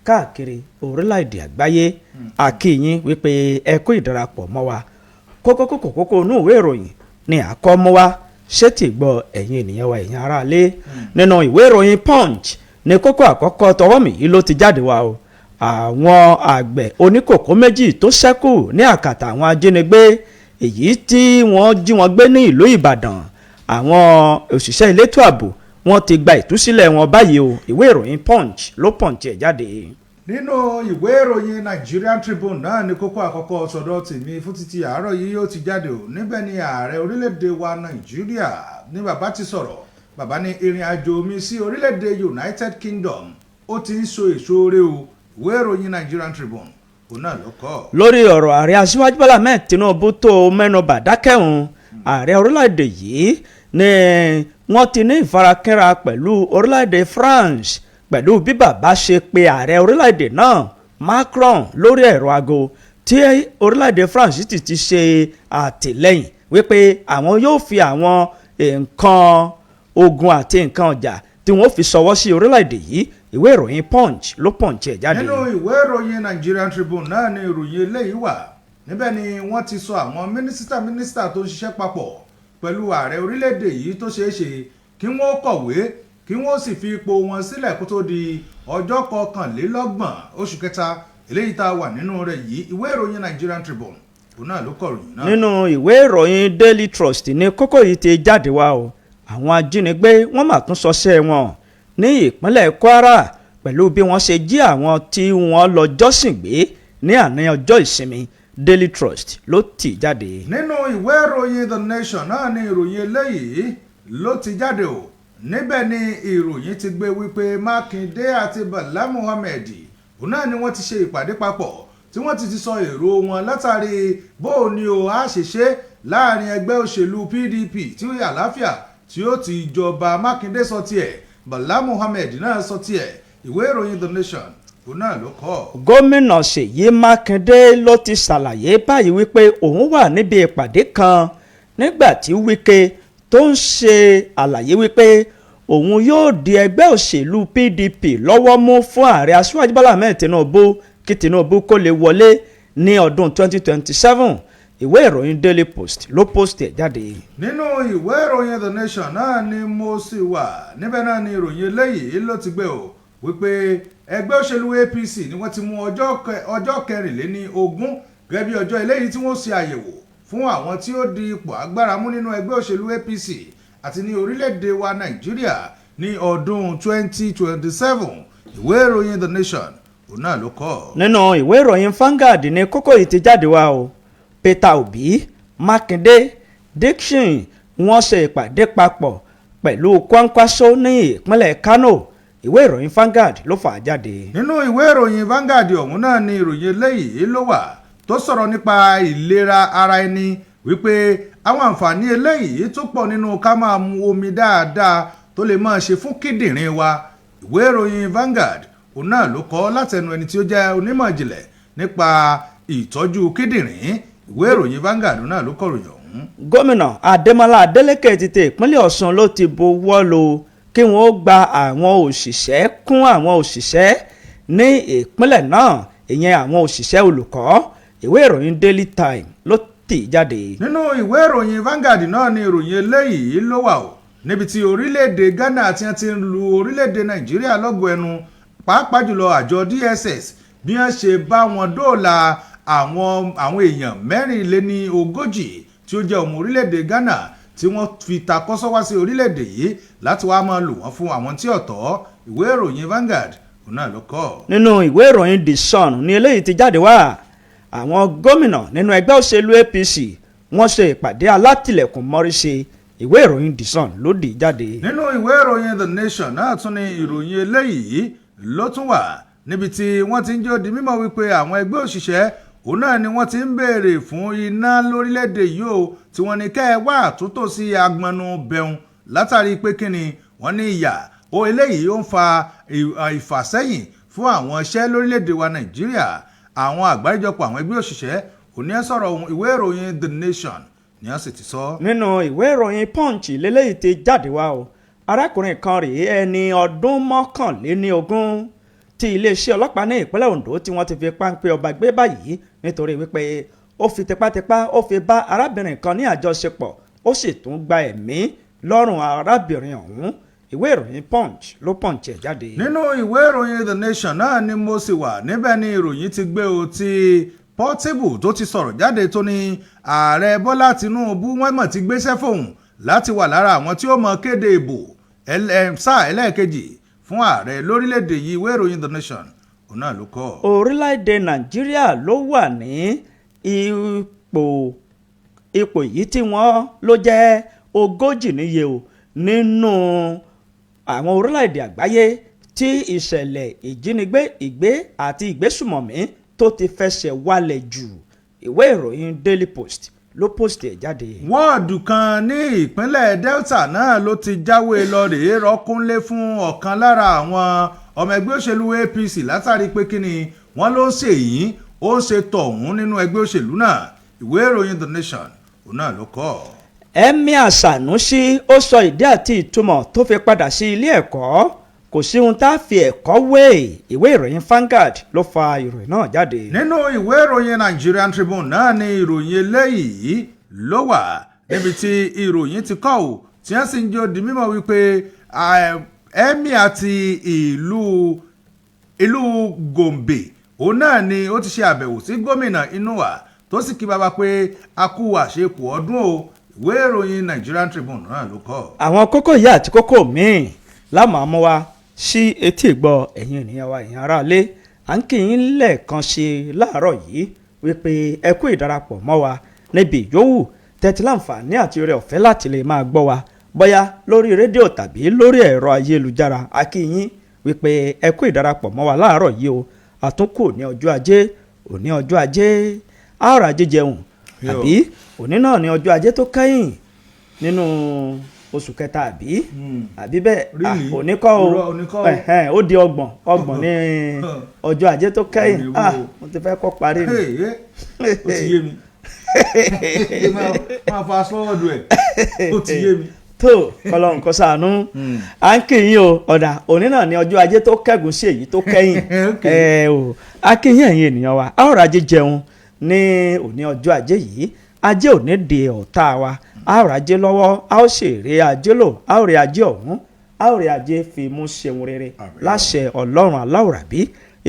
káàkiri orílẹ̀-èdè àgbáyé àkíyìn wípé ẹ kú ìdarapọ̀ mọ́ wa kókó inú ìwé ìròyìn ni àkọ́mọ́ wa ṣètì gbọ́ ẹ̀yin ènìyàn wa ẹ̀yin aráalé nínú ìwé ìròyìn punch ní kókó àkọ́kọ́ tọwọ́ mi yìí ló ti jáde wá o àwọn àgbẹ̀ oníkòkó méjì tó ṣẹ́kù ní àkàtà àwọn ajínigbé èyí tí wọ́n jí wọn gbé ní ìlú Ìbàdàn àwọn òṣìṣẹ́ elétò ààbò wọ́n ti gba ìtúsílẹ̀ wọn báyìí o ìwé ìròyìn punch ló punch ẹ̀ jáde. nínú ìwé ìròyìn Nigerian Tribune náà ní kókó àkọ́kọ́ sọ̀dọ̀ tèmi fún títí àárọ̀ yìí ó ti jáde o níbẹ̀ ni ààrẹ orílẹ̀-èdè wa Nàìjíríà ní bàbá ti sọ̀rọ̀ bàbá ní ìrìn àjò mi sí orílẹ̀-èdè United Kingdom ó ti ń so èso rere o ìwé ìròyìn Nigerian Tribune òun náà ló kọ. lórí ọ̀rọ̀ ààrẹ aṣíwájú Bọ́lá Ahmed Tinubu tó mẹ́nubà dákẹ́hùn ààrẹ orílẹ̀-èdè yìí ni wọ́n ti ní ìfarakínra pẹ̀lú orílẹ̀-èdè France pẹ̀lú bí bàbá ṣe pe ààrẹ orílẹ̀-èdè náà Macron lórí ẹ̀rọ aago tí orílẹ̀-èdè France ti ṣe àtìlẹ́yìn wípé àwọn yóò fi àwọn nǹkan ogun àti nǹkan ọjà tí wọ́n fi ṣọwọ́ sí orílẹ̀-èdè yìí ìwé ìròyìn punch ló punch ẹ̀ jáde. nínú ìwé ìròyìn Nigerian Tribune náà ni ìròyìn eléyìí wà níbẹ̀ ni wọ́n ti sọ àwọn mínísítà tó ń ṣiṣẹ́ papọ̀ pẹ̀lú ààrẹ orílẹ̀-èdè yìí tó ṣeé ṣe kí wọ́n kọ̀wé kí wọ́n sì fi ipò wọn sílẹ̀ kó tó di ọjọ́ 21 oṣù kẹta eléyìí tá a wà nínú rẹ̀ yìí ìwé ìròyìn Nigerian Tribune òun náà ló kọ̀ròyìn náà. nínú ìwé ìròyìn Daily Trust ní kókó yìí ti jáde wá o àwọn ajínigbé wọ́n mà tún ṣọṣẹ́ wọn ní ìpínlẹ̀ Kwara pẹ̀lú bí wọ́n ṣe jí àwọn tí wọ́n lọ jọ́sìn gbé ní àná ọjọ́ ìsinmi Daily Trust ló tì jáde. nínú ìwé ìròyìn The Nation náà ni ìròyìn eléyìí ló ti jáde o níbẹ̀ ni ìròyìn ti gbé wípé Mákindé àti Bala Muhammed òun náà ni wọ́n ti ṣe ìpàdé papọ̀ tí wọ́n ti sọ èrò wọn látàrí bó ni o á ṣe ṣe láàrin ẹgbẹ́ òṣèlú PDP tí àlàáfíà tí ó ti jọba. Mákindé sọ tiẹ̀ Bala Muhammed náà sọ tiẹ̀ ìwé ìròyìn The Nation òun náà ló kọ. gómìnà Ṣèyí Mákindé ló ti ṣàlàyé báyìí wípé òun wà níbi ìpàdé kan nígbà tí Wike tó ń ṣe àlàyé wípé òun yóò di ẹgbẹ́ òṣèlú PDP lọ́wọ́ mú fún ààrẹ aṣíwájú Bọ́lá Ahmed Tinubu kí Tinubu kó lè wọlé ní ọdún 2027 ìwé ìròyìn Daily Post ló post ẹ̀ jáde. nínú ìwé ìròyìn The Nation náà ni mo sì wà níbẹ̀ náà ni ìròyìn eléyìí ló ti gbé o wípé ẹgbẹ́ òṣèlú APC ni wọ́n ti mú ọjọ́ 24 gẹ́gẹ́ bí ọjọ́ eléyìí tí wọ́n ṣe àyẹ̀wò fún àwọn tí ó di ipò agbára mú nínú ẹgbẹ́ òṣèlú APC àti ní orílẹ̀-èdè wa Nàìjíríà ní ọdún 2027 ìwé ìròyìn The Nation òun náà ló kọ. nínú ìwé ìròyìn Vanguard ní kókó yìí ti jáde wá o Peter Obi Mákindé Dixon wọ́n ṣe ìpàdé papọ̀ pẹ̀lú Kwankwaso ní ìpínlẹ̀ Kano ìwé ìròyìn Vanguard ló fà á jáde. nínú ìwé ìròyìn Vanguard ọ̀hún náà ni ìròyìn eléyìí ló wà tó sọ̀rọ̀ nípa ìlera ara ẹni wípé àwọn àǹfààní eléyìí tó pọ̀ nínú ká máa mu omi dáadáa tó lè máa ṣe fún kíndìnrín wa ìwé ìròyìn Vanguard òun náà ló kọ látẹnu ẹni tí ó jẹ́ onímọ̀ ìjìnlẹ̀ nípa ìtọ́jú kíndìnrín ìwé ìròyìn Vanguard náà ló kọ̀ròyìn ọ̀hún. gómìnà Adémọ́lá Adélékè ti tẹ ìpínlẹ̀ Ọ̀ṣun ló ti buwọ́ lù kí wọ́n gba àwọn òṣìṣẹ́ kún àwọn òṣìṣẹ́ ní ìpínlẹ̀ náà ìyẹn àwọn òṣìṣẹ́ olùkọ́ ìwé ìròyìn Daily Time ló tì jáde. nínú ìwé ìròyìn Vanguard náà ni ìròyìn eléyìí ló wà o níbi tí orílẹ̀-èdè Ghana ti ń lu orílẹ̀-èdè Nàìjíríà lọ́gọ̀ ẹnu pàápàá jùlọ àjọ DSS bí wọ́n ṣe bá wọn dóòlà àwọn èèyàn 24 tí ó jẹ́ ọmọ orílẹ̀-èdè Ghana tí wọ́n fi takọ́sọ́ wá sí orílẹ̀-èdè yìí láti wá máa lò wọ́n fún àwọn tí ọ̀tọ̀ ìwé ìròyìn Vanguard òun náà ló kọ. nínú ìwé ìròyìn The Sun ni eléyìí ti jáde wá àwọn gómìnà nínú ẹgbẹ́ òṣèlú APC wọ́n ṣe ìpàdé alátìlẹ̀kùn mọ́ríṣe ìwé ìròyìn The Sun ló dì jáde. nínú ìwé ìròyìn The Nation náà tún ni ìròyìn eléyìí ló tún wà níbi tí wọ́n ti ń jẹ́ ó di mímọ̀ wípé àwọn ẹgbẹ́ òṣìṣẹ́ òun náà ni wọ́n ti ń béèrè fún iná lórílẹ̀‐èdè yìí o tí wọ́n ní kẹ́ ẹ wá àtúntò sí agbọnnu bẹ̀rùn látàrí pé kíni wọ́n ní ìyà ó eléyìí ó ń fa ìfàsẹ́yìn fún àwọn iṣẹ́ lórílẹ̀‐èdè wa Nàìjíríà àwọn àgbáríjọpọ̀ àwọn ẹgbẹ́ òṣìṣẹ́ òní ẹ sọ̀rọ̀ ìwé ìròyìn The Nation ni wọ́n sì ti sọ. nínú ìwé ìròyìn Punch lélẹ́yìí ti jáde wá o arákùnrin kan rèé ẹni ọdún 21 tí iléeṣẹ́ ọlọ́pàá ní ìpínlẹ̀ Ondo tí wọ́n ti fi páńpẹ́ ọba gbé báyìí nítorí wípé ó fi tipátipá ó fi bá arábìnrin kan ní àjọṣepọ̀ ó sì tún gba ẹ̀mí lọ́rùn arábìnrin ọ̀hún. Ìwé ìròyìn Punch ló Punch ẹ̀ jáde. nínú ìwé ìròyìn The Nation náà ni mo sì wà níbẹ̀ ni ìròyìn ti gbé o ti Portable tó ti sọ̀rọ̀ jáde tó ní ààrẹ Bọ́lá Tinubu wọ́n mọ̀ ti gbéṣẹ́ fóun láti wà lára àwọn tí ó mọ kéde ìbò sáà ẹlẹ́ẹ̀kejì fún ààrẹ lórílẹ̀‐èdè yìí. Ìwé ìròyìn The Nation òun náà ló kọ. Orílẹ̀‐èdè Nàìjíríà ló wà ní ipò yìí tí wọ́n ló jẹ́ 40 níye o nínú àwọn orílẹ̀‐èdè àgbáyé tí ìṣẹ̀lẹ̀ ìjínigbé ìgbé àti ìgbésùmọ̀mí tó ti fẹsẹ̀ wálẹ̀ jù. Ìwé ìròyìn Daily Post ló post ẹ̀ jáde. wọ́ọ̀dù kan ní ìpínlẹ̀ Delta náà ló ti jáwé lọ rèé rọ́kúnlé fún ọ̀kan lára àwọn ọmọ ẹgbẹ́ òṣèlú APC látàrí pé kíni wọ́n ló ń ṣe yìí ó ń ṣe tọ̀hún nínú ẹgbẹ́ òṣèlú náà. Ìwé ìròyìn The Nation òun náà ló kọ. Emir Sanusi ó sọ ìdí àti ìtumọ̀ tó fi padà sí ilé ẹ̀kọ́ kò sí ohun tá a fi ẹ̀kọ́ wé. Ìwé ìròyìn Vanguard ló fa ìròyìn náà jáde. nínú ìwé ìròyìn Nigerian Tribune náà ni ìròyìn eléyìí ló wà níbi tí ìròyìn ti kọ́ ò tí wọ́n sì ń jẹ́ di mímọ̀ wípé Emir ti ìlú Gombe òun náà ni ó ti ṣe àbẹ̀wò sí gómìnà Inuwa tó sì kí bàbá pé a kú àṣepò ọdún o. Ìwé ìròyìn Nigerian Tribune náà ló kọ. àwọn kókó yìí àti kókó míì lámàmú wa sí etí ìgbọ́ ẹ̀yin ènìyàn wa ẹ̀yin aráalé à ń kí yín lẹ́ẹ̀kan ṣe láàárọ̀ yìí wípé ẹ kú ìdarapọ̀ mọ́ wa níbi ìyówù tẹ́tí láǹfààní àti oore ọ̀fẹ́ láti lè máa gbọ́ wa bóyá lórí rédíò tàbí lórí ẹ̀rọ ayélujára a kí yín wípé ẹ kú ìdarapọ̀ mọ́ wa láàárọ̀ yìí o àtúnkù ní ọjọ́ ajé òní ọjọ́ ajé àárọ̀ ajé jẹun àbí òní náà ní ọjọ́ ajé tó kẹ́yìn nínú oṣù kẹta àbí bẹ́ẹ̀ oníkọ́ ó di ọgbọ̀n ní ọjọ́ ajé tó kẹ́yìn mo ti fẹ́ kọ́ parí mi. ó ti yé mi máa fa sọ́ọ̀dù ẹ̀ ó ti yé mi. tó kọlọ́n kó ṣàánú à ń kí yín o ọ̀dà òní náà ní ọjọ́ ajé tó kẹ́gùn sí èyí tó kẹ́yìn o a kí yín ẹ̀yin ènìyàn wa àárọ̀ ajé jẹun ní òní ọjọ́ ajé yìí ajé ò ní di ọ̀tá wa a ó rajé lọ́wọ́ a ó ṣèrè ajé lò a ó rí ajé ọ̀hún a ó rí ajé fi mú ṣeun rere láṣẹ Ọlọ́run aláwòrábí.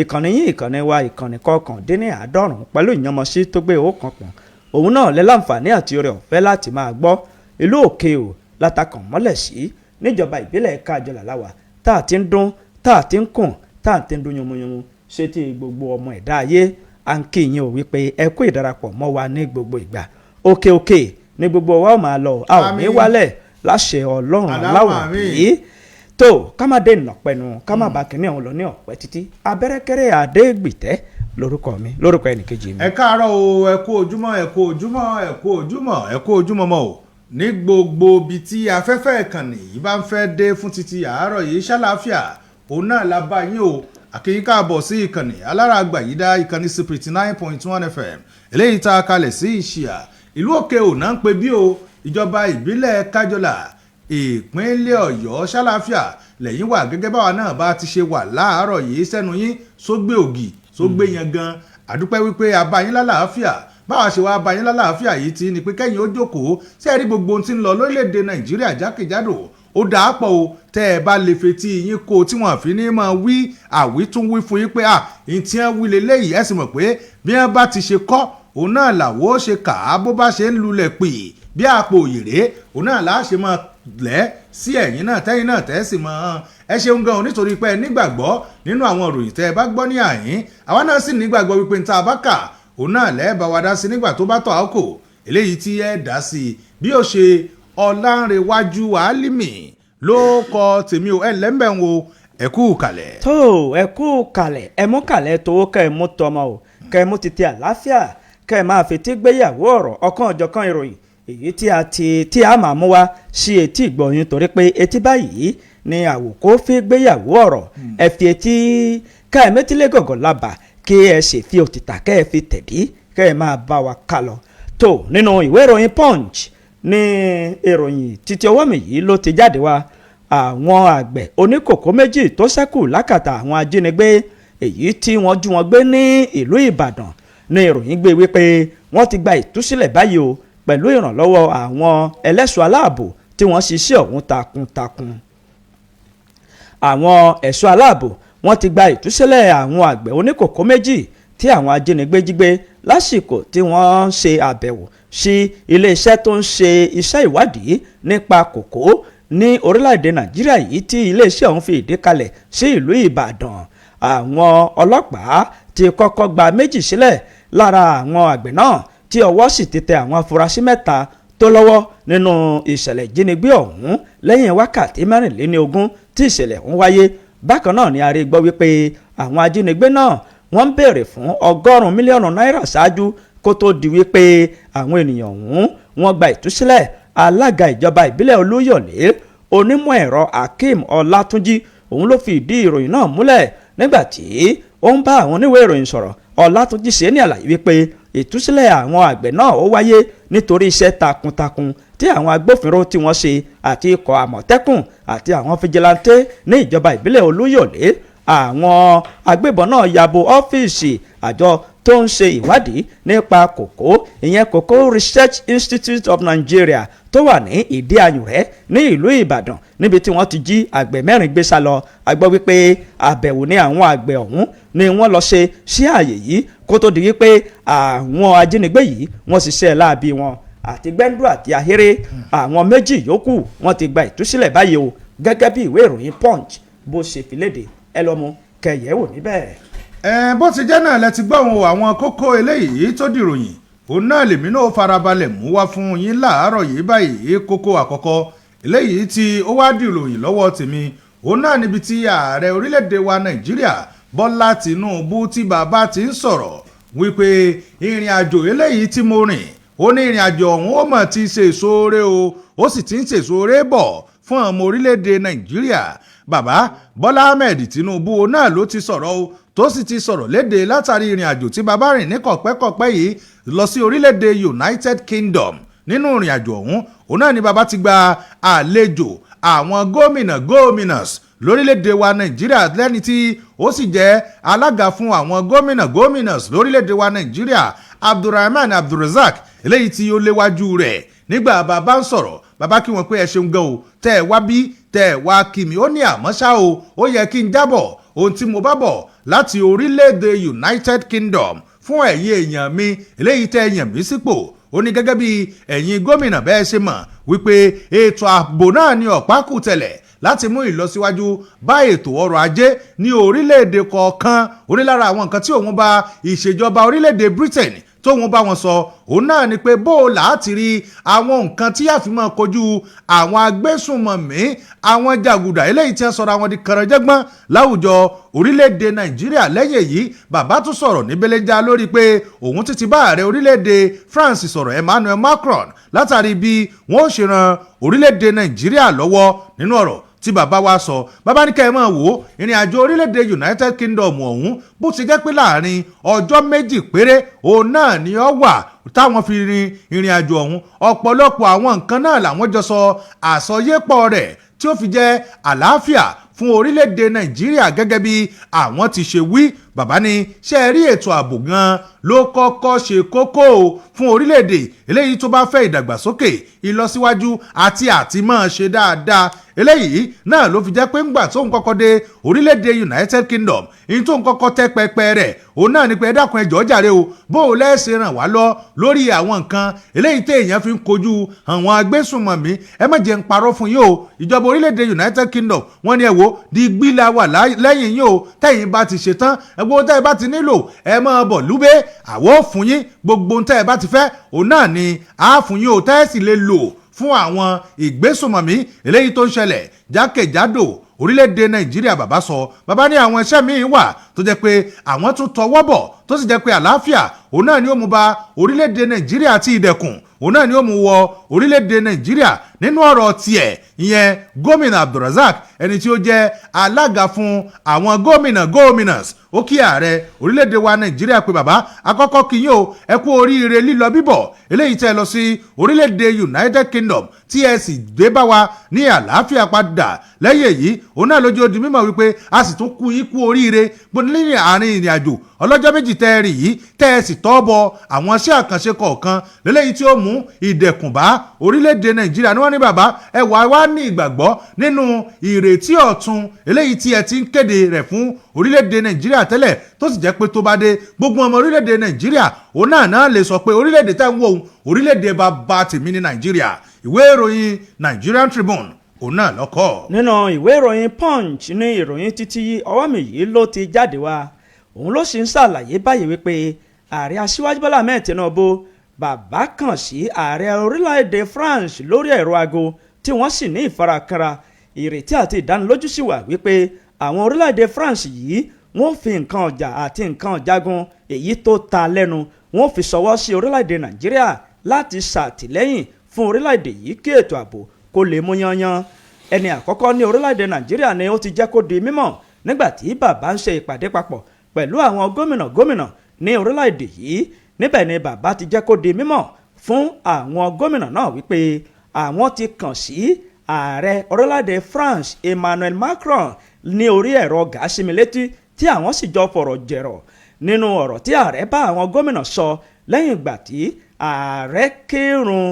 ìkànnì yín ìkànnì wa ìkànnì 99 pẹ̀lú ìyànmọ́sí tó gbé owó kan pọ̀n òun náà lẹ́ láǹfààní àti oore ọ̀fẹ́ láti máa gbọ́ ìlú òkè o látàkàn mọ́lẹ̀ sí níjọba ìbílẹ̀ Kájọlà láwà tá a ti ń dún tá a ti ń kùn tá a ti ń dún yomoyomo ṣé ti gbogbo ọmọ ẹ̀dá ayé à ń kí yín o wípé ẹ kú ìdarapọ̀ mọ́ wa ní gbogbo ìgbà òkè ní gbogbo wa ó máa lọ a ò ní wálẹ̀ láṣẹ Ọlọ́run aláwòrábí. tó ká má dé ìnàpẹ̀nu ká má bá kínní ọ̀hún lọ ní ọ̀pẹ́ títí abẹ́rẹ́kẹ́rẹ́ Adégbìtẹ́ lórúkọ mi lórúkọ ẹnìkejì mi. ẹ káàárọ̀ o ẹ kú ojúmọ́ ẹ kú ojúmọ́ ẹ kú ojúmọ́ ẹ kú ojúmọ́ mọ́ o ní gbogbo ibi tí afẹ́fẹ́ ìkànnì yìí bá ń fẹ́ dé fún títí àárọ̀ yìí ṣàlàáfíà òun náà la bá yín o àkíyí káàbọ̀ sí ìkànnì alára àgbà yìí dá ìkànnì 99.1 FM eléyìí tá a kalẹ̀ sí Ìṣíà ìlú òkè òná ń pe bí o ìjọba ìbílẹ̀ Kájọlà ìpínlẹ̀ Ọ̀yọ́ ṣàlàáfíà lẹ́yìn wà gẹ́gẹ́ báwa náà bá ti ṣe wà láàárọ̀ yìí sẹ́nu yín sógbé ògì sógbé yẹn gan àdúpẹ́ wípé abayín lálàáfíà báwa ṣe wá abayín lálàáfíà yìí ti ní pé kẹ́yìn ó jókòó sí ẹ̀rí gbogbo ohun tí ń lọ lórílẹ̀‐èdè Nàìjíríà jákèjádò ó dàá pọ̀ o tẹ́ ẹ bá lè fetí yín kó tí wọ́n fi ní máa wí àwítúnwí fún yín pé ìtì ẹ̀ wí lélẹ́yìí ẹ̀ sì mọ̀ pé bí wọ́n bá ti ṣe kọ́ òun náà làwọ́ ó ṣe kà á bó bá ṣe ń lulẹ̀ pè bí àpò òyèrè òun náà láṣẹ máa lẹ́ sí ẹ̀yìn náà tẹ́yìn náà tẹ́ sì máa ẹ ṣeun gan nítorí pé ẹ nígbàgbọ́ nínú àwọn ìròyìn tẹ́ ẹ bá gbọ́ ní àyín àwa náà sì nígbàgbọ́ wípé níta bá kà òun náà lẹ́ẹ̀bá wa dá sí nígbà tó bá tọ̀ àkókò eléyìí tí ẹ dá sí bí ó ṣe Ọlánrewájú Àlímì ló kọ tèmi o ẹ lẹ́mbẹ̀ ń wo ẹ kú kalẹ̀. tó ẹ kú kalẹ̀ ẹ mú kalẹ̀ tó kẹ́ ẹ mú tọmọ o kẹ́ ẹ mú títí àlàáfíà kẹ́ ẹ máa fetí gbéyàwó ọ̀rọ̀ ọ̀kan ọ̀jọ̀kan ìròyìn èyí tí a máa mú wá sí etí ìgbọ̀nyìn torí pé etí báyìí ni àwòkó fi gbéyàwó ọ̀rọ̀ ẹ fi etí ká ẹ métílé gọ̀gọ̀ lábà kí ẹ sì fi òtítà kẹ́ ẹ fi tẹ̀dí kẹ́ ẹ máa bá wa ká lọ. tó nínú ìwé ìròyìn Punch ní ìròyìn títí ọwọ́ mi yìí ló ti jáde wá àwọn àgbẹ̀ oníkòkó méjì tó ṣẹ́kù lákàtà àwọn ajínigbé èyí tí wọ́n jú wọn gbé ní ìlú Ìbàdàn ní ìròyìn gbé wípé wọ́n ti gba ìtúsílẹ̀ báyìí o pẹ̀lú ìrànlọ́wọ́ àwọn ẹlẹ́ṣọ́ aláàbò tí wọ́n ṣiṣẹ́ ọ̀hún takuntakun. Àwọn ẹ̀ṣọ́ aláàbò wọ́n ti gba ìtúsílẹ̀ àwọn àgbẹ̀ oníkòkó méjì tí àwọn ajínigbé jí gbé lásìkò tí wọ́n ṣe àbẹ̀wò sí iléeṣẹ́ tó ń ṣe iṣẹ́ ìwádìí nípa kòkó ní orílẹ̀-èdè Nàìjíríà yìí tí iléeṣẹ́ ọ̀hún fi ìdí kalẹ̀ sí ìlú Ìbàdàn. Àwọn ọlọ́pàá ti kọ́kọ́ gba méjì sílẹ̀ lára àwọn àgbẹ̀ náà tí ọwọ́ sì ti tẹ àwọn afurasí mẹ́ta tó lọ́wọ́ nínú ìṣẹ̀lẹ̀ ìjínigbé ọ̀hún lẹ́yìn wákàtí 24 tí ìṣẹ̀lẹ̀ ọ̀hún wáyé. Bákan náà ni a rí gbọ́ wípé àwọn ajínigbé náà wọ́n ń béèrè fún 100 mílíọ̀nù náírà ṣáájú kó tó di wípé àwọn ènìyàn ọ̀hún wọ́n gba ìtúsílẹ̀. Alága ìjọba ìbílẹ̀ Olúyọ̀lé onímọ̀ ẹ̀rọ Hakeem Ọlátúnjí òun ló fi ìdí ìròyìn náà múlẹ̀ nígbà tí ó ń bá àwọn oníwèé ìròyìn sọ̀rọ̀. Ọlátúnjí ṣe ní àlàyé wípé ìtúsílẹ̀ àwọn àgbẹ̀ náà ó wáyé nítorí iṣẹ́ takuntakun tí àwọn agbófinró tí wọ́n ṣe àti ikọ̀ àmọ̀tẹ́kùn àti àwọn fijilantè ní ìjọba ìbílẹ̀ Olúyọ̀lé. Àwọn agbébọn náà yabo ọ́fíìsì àjọ tó ń ṣe ìwádìí nípa kòkó ìyẹn Cocoa Research Institute of Nigeria tó wà ní Ìdí Ayùnrẹ́ ní ìlú Ìbàdàn níbi tí wọ́n ti jí àgbẹ̀ 4 gbé sá lọ. A gbọ́ wípé àbẹ̀wò ní àwọn àgbẹ̀ ọ̀hún ni wọ́n lọ ṣe sí ààyè yìí kó tó di wípé àwọn ajínigbé yìí wọ́n ṣiṣẹ́ láabi wọn àti gbẹ́ndú àti ahéré. Àwọn méjì yòókù wọ́n ti gba ìtúsílẹ̀ báyìí o gẹ́gẹ́ bí ìwé ìròyìn Punch bó ṣe fi léde. Ẹ lọ mú kẹyẹ̀wò níbẹ̀. Bó ti jẹ́ náà lẹ ti gbọ́ àwọn kókó eléyìí tó dìròyìn òun náà lèmi náà farabalẹ̀ mú wá fún yín láàárọ̀ yìí báyìí. Kókó àkọ́kọ́ eléyìí tí ó wá dìròyìn lọ́wọ́ tèmi òun náà níbi tí ààrẹ orílẹ̀-èdè wa Nàìjíríà Bọ́lá Tinubu tí bàbá ti ń sọ̀rọ̀ wípé ìrìn àjò eléyìí tí mo rìn ó ní ìrìn àjò ọ̀hún ó mọ̀ ti ṣèso ore o ó sì ti ń ṣèso ore bọ̀ fún ọmọ orílẹ̀-èdè Nàìjíríà. Bàbá Bọ́lá Ahmed Tinubu náà ló ti sọ̀rọ̀ o tó sì ti sọ̀rọ̀ léde látàrí ìrìn àjò tí bàbá rìn ní kọ̀pẹ́kọ̀pẹ́ yìí lọ sí orílẹ̀-èdè United Kingdom. Nínú ìrìn àjò ọ̀hún òun náà ni bàbá ti gba àlejò àwọn gómìnàs lórílẹ̀-èdè wa Nàìjíríà lẹ́ni tí ó sì jẹ́ alága fún àwọn gómìnàs lórílẹ̀-èdè wa Nàìjíríà Abdulrahman Abdulrazak eléyìí tí ó léwájú rẹ̀. Nígbà bàbá ń sọ̀rọ̀ bàbá kí wọn pé ẹ ṣeun gan o tẹ́ ẹ wá bí tẹ́ ẹ wá kí mi ó ní àmọ́ ṣá o ó yẹ kí n jábọ̀ ohun tí mo bá bọ̀ láti orílẹ̀-èdè United Kingdom fún ẹ̀yin èèyàn mi eléyìí tẹ́ ẹ yàn mí sípò. Ó ní gẹ́gẹ́ bí ẹ̀yin gómìnà bẹ́ẹ̀ ṣe mọ̀ wípé ètò ààbò náà ní ọ̀pákùtẹ̀lẹ̀ láti mú ìlọsíwájú bá ètò ọrọ̀ ajé ní orílẹ̀-èdè kọ̀ọ̀kan. Ó ní lára àwọn nǹkan tí òun bá ìṣèjọba orílẹ̀-èdè Britain tóun bá wọn sọ òun náà ni pé bó o láti rí àwọn nǹkan tí yàfi máa kojú àwọn agbésùnmọ̀mí àwọn jàgùdà eléyìí tí wọ́n sọra wọn di kànrànjẹ́gbọ́n láwùjọ orílẹ̀-èdè Nàìjíríà. Lẹ́yìn èyí bàbá tún sọ̀rọ̀ ní belenja lórí pé òun ti bá ààrẹ orílẹ̀-èdè France sọ̀rọ̀ Emmanuel Macron látàrí bí wọ́n ó ṣe ran orílẹ̀-èdè Nàìjíríà lọ́wọ́. Nínú ọ̀rọ̀ tí bàbá wa sọ bàbá ní kẹ́ ẹ máa wò ó ìrìn àjò orílẹ̀-èdè United Kingdom ọ̀hún bó ti jẹ́ pé láàrin ọjọ́ 2 péré òun náà ni ó wà táwọn fi rin ìrìn àjò ọ̀hún. Ọ̀pọ̀lọpọ̀ àwọn nǹkan náà làwọn jọ sọ àsọyépọ̀ rẹ̀ tí ó fi jẹ́ àlàáfíà fún orílẹ̀-èdè Nàìjíríà gẹ́gẹ́ bí àwọn ti ṣe wí. Bàbá ní ṣe rí ètò ààbò gan ló kọ́kọ́ ṣe kókó fún orílẹ̀-èdè eléyìí tó bá fẹ́ ìdàgbàsókè ìlọsíwájú àti máa ṣe dáadáa. Eléyìí náà ló fi jẹ́ pé ńgbà tóun kọ́kọ́ dé orílẹ̀-èdè United Kingdom ìyẹn tóun kọ́kọ́ tẹ́ pẹpẹ rẹ̀ òun náà ni pé ẹ dákun ẹ jọ̀ọ́ jàre o bó o lẹ́sẹ̀ ràn wá lọ lórí àwọn nǹkan eléyìí téèyàn fi ń kojú àwọn agbésùnmọ̀mí. Ẹ má jẹ́ ń parọ́ fún yín o ìjọba orílẹ̀-èdè United Kingdom wọ́n ní ẹ wo digbí la wà lẹ́yìn yín o tẹ́yìn bá ti ṣetán gbogbo tẹ́ ẹ bá ti nílò ẹ máa bọ̀ lúbẹ́ àwọ̀ fún yín gbogbo tẹ́ ẹ bá ti fẹ́ òun náà ni a fún yín o tẹ́ ẹ sì lè lò fún àwọn ìgbésùnmọ̀mí eléyìí tó ń ṣẹlẹ̀ jákèjádò orílẹ̀-èdè Nàìjíríà. Bàbá sọ bàbá ní àwọn iṣẹ́ míì wà tó jẹ́ pé àwọn tún tọwọ́ bọ̀ tó sì jẹ́ pé àlàáfíà òun náà ni ó mú bá orílẹ̀-èdè Nàìjíríà àti ìdẹ̀kùn òun náà ni ó mú wọ orílẹ̀-èdè Nàìjíríà nínú ọ̀rọ̀ tiẹ̀ ìyẹn gómìnà Abdulrasaq ẹni tí ó jẹ́ alága fún àwọn gómìnàs ó kí ààrẹ orílẹ̀-èdè wa Nàìjíríà pé bàbá àkọ́kọ́ kí yín o ẹ kú oríire lílọ bíbọ̀ eléyìí tẹ́ lọ sí orílẹ̀-èdè United Kingdom tí ẹ sì dé bá wa ní àlàáfíà padà lẹ́yìn èyí òun náà lójú odi mímọ̀ wípé a sì tún kú yín kú oríire gbọ́dọ̀ lẹ́yìn àárín ìrìn àjò ọlọ́jọ́ méjì tẹ́ ẹ rí yìí tẹ́ ẹ sì tọ́ bọ àwọn iṣẹ́ àkànṣe kọ̀ọ̀kan lélẹ́yìí tí ó mú ìdẹ̀kùn bá orílẹ̀-èdè Nàìjíríà ni wọ́n ní bàbá ẹ wá ní ìgbàgbọ́ nínú ìrètí ọ̀tun eléyìí tí ẹ ti ń kéde rẹ̀ fún orílẹ̀-èdè Nàìjíríà tẹ́lẹ̀ tó sì jẹ́ pé tó bá dé gbogbo ọmọ orílẹ̀-èdè Nàìjíríà òun náà lè sọ pé orílẹ̀-èdè tẹ́ ń wò ó orílẹ̀-èdè bàbá tèmi ní Nàìjíríà ìwé ìròyìn Nigerian Tribune òun náà lọ́kọ̀. nínú ìwé ìròyìn Punch ní ìròyìn títí ọwọ́ mi yìí ló ti jáde wá òun ló sì ń ṣàlàyé báyìí wípé ààrẹ aṣíwájú Bọ́lá Ahmed Tinubu bàbá kàn sí ààrẹ orílẹ̀-èdè France lórí ẹ̀rọ aago tí wọ́n sì ní ìfarakànra ìrètí àti ìdánilójú sì wà wípé àwọn orílẹ̀-èdè France yìí wọ́n fi nǹkan ọjà àti nǹkan ọ̀jágun èyí tó ta lẹ́nu wọ́n fi ṣọwọ́ sí orílẹ̀-èdè Nàìjíríà láti ṣàtìlẹ́yìn fún orílẹ̀-èdè yìí kí ètò ààbò kó lè mú yanyan ẹni àkọ́kọ́ ní orílẹ̀-èdè Nàìjíríà ni ó ti jẹ́ kó di mímọ̀ nígbà tí bàbá ń ṣe ìpàdé papọ̀ pẹ̀lú àwọn gómìnà ní orílẹ̀-èdè yìí níbẹ̀ ni bàbá ti jẹ́ kó di mímọ̀ fún àwọn gómìnà náà wípé àwọn ti kàn sí ààrẹ orílẹ̀-èdè France Emmanuel Macron ní orí ẹ̀rọ gàásímílétí tí àwọn sì jọ fọ̀rọ̀ jẹ̀rọ̀ nínú ọ̀rọ̀ tí ààrẹ bá àwọn gómìnà sọ lẹ́yìn ìgbà tí ààrẹ kírun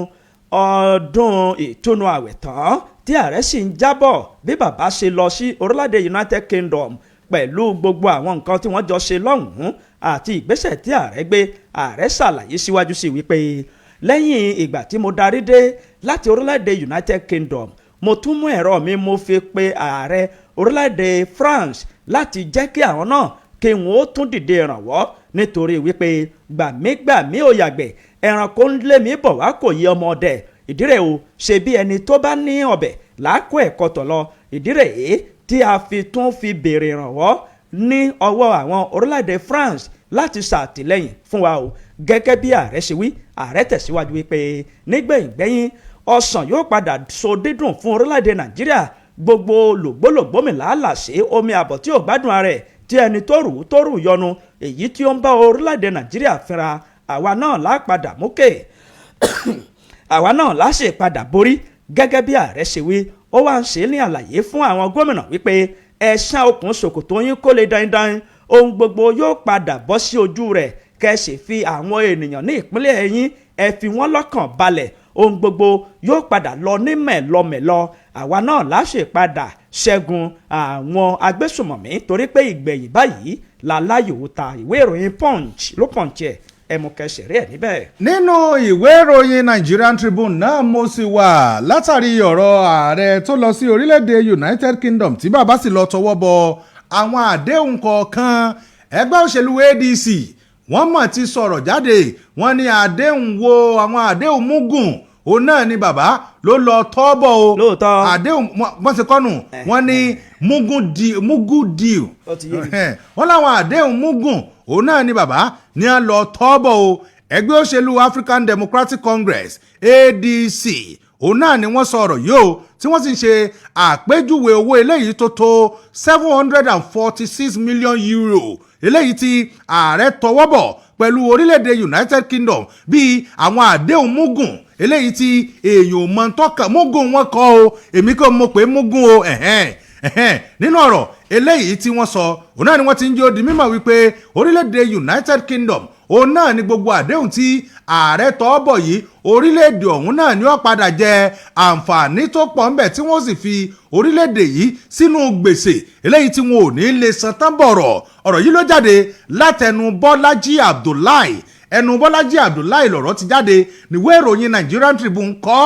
ọdún ìtúnu àwẹ̀ tán tí ààrẹ sì ń jábọ̀ bí bàbá ṣe lọ sí orílẹ̀-èdè United Kingdom pẹ̀lú gbogbo àwọn nǹkan tí wọ́n jọ ṣe lọ́hùn-ún àti ìgbésẹ̀ tí ààrẹ gbé ààrẹ ṣàlàyé síwájú sí wípé lẹ́yìn ìgbà tí mo darí dé láti orílẹ̀-èdè United Kingdom mo tún mú ẹ̀rọ mi mo fi pe ààrẹ orílẹ̀-èdè France láti jẹ́ kí àwọn náà kí wọ́n ó tún dìde ìrànwọ́ nítorí wípé gbàmígbàmí ò yàgbẹ́ ẹranko ń lé mi bọ̀ wá kò yí ọmọ ọdẹ ìdírè o ṣe bí ẹni tó bá ní ọbẹ̀ làákó ẹ̀kọ́ tọ̀ lọ ìdírè èé tí a fi tún fi béèrè ìrànwọ́ ní ọwọ́ àwọn orílẹ̀-èdè France láti ṣàtìlẹ́yìn fún wa o gẹ́gẹ́ bí ààrẹ ṣe wí ààrẹ tẹ̀síwájú wípé nígbẹ̀yìngbẹ́yìn ọsàn yóò padà so dídùn fún orílẹ̀-èdè Nàìjíríà gbogbo lògbólògbó mi làálàṣe omi àbọ̀ tí ò gbádùn ara ẹ̀ tí ẹni tó rù yọnu èyí tí ó ń bá orílẹ̀-èdè Nàìjíríà fínra àwa náà lápadà mókè àwa náà láṣẹ padà borí gẹ́gẹ́ bí ààrẹ ṣe wí ó wá ń ṣe ní àlàyé fún àwọn gómìnà wípé ẹ̀ṣán okùn ṣòkòtò yín kó lè dandan ohun gbogbo yóò padà bọ́ sí ojú rẹ̀ kẹ́sì fi àwọn ènìyàn ní ìpínlẹ̀ yín ẹ fi wọ́n lọ́kàn balẹ̀ ohun gbogbo yóò padà lọ ní mẹ̀lọmẹ̀lọ àwa náà láṣẹ padà ṣẹ́gun àwọn agbésùmọ̀mí torí pé ìgbẹ̀yìn báyìí làláyò ta ìwé ìròyìn Punch ló pọ̀nchẹ̀ ẹmu kẹsìrì ẹ níbẹ̀. nínú ìwé ìròyìn Nigerian Tribune náà mo sì wà látàrí ọ̀rọ̀ ààrẹ tó lọ sí orílẹ̀-èdè United Kingdom tí bàbá sì lọ tọwọ́ bọ àwọn àdéhùn kọ̀ọ̀kan ẹgbẹ́ òṣèlú ADC wọ́n mọ̀ ti sọ̀rọ̀ jáde wọ́n ní àdéhùn wo àwọn àdéhùn mugun òun náà ni bàbá ló lọ tọ́bọ̀ o lóòótọ́ àdéhùn wọ́n ti kọ́nù wọ́n ní mugu deal wọ́n láwọn àdéhùn mugun òun náà ni bàbá ní à ń lọ tọ́bọ̀ o ẹgbẹ́ òṣèlú African Democratic Congress ADC òun náà ni wọ́n sọ ọ̀rọ̀ yìí o tí wọ́n sì ń ṣe àpéjúwe owó eléyìí tó tó 746 million euro eléyìí tí ààrẹ tọwọ́ bọ̀ pẹ̀lú orílẹ̀-èdè United Kingdom bíi àwọn àdéhùn mugun eléyìí tí èèyàn mọ̀ ń tọ́ka mugun wọn kọ́ o èmi kò mọ̀ pé mugun o nínú ọ̀rọ̀ eléyìí tí wọ́n sọ òun náà ni wọ́n ti ń jẹ́ ó di mímọ̀ wípé orílẹ̀-èdè United Kingdom òun náà ni gbogbo àdéhùn tí ààrẹ tọ́ bọ̀ yìí orílẹ̀-èdè ọ̀hún náà ni ó padà jẹ àǹfààní tó pọ̀ ńbẹ̀ tí wọ́n sì fi orílẹ̀-èdè yìí sínú gbèsè eléyìí tí wọn ò ní lè san tán bọ̀rọ̀ ọ̀rọ̀ yìí ló jáde látẹnu Bọ́lájí Abdullahi ẹnu Bọ́lájí Abdullahi lọ̀rọ̀ ti jáde níwé ìròyìn Nigerian Tribune kọ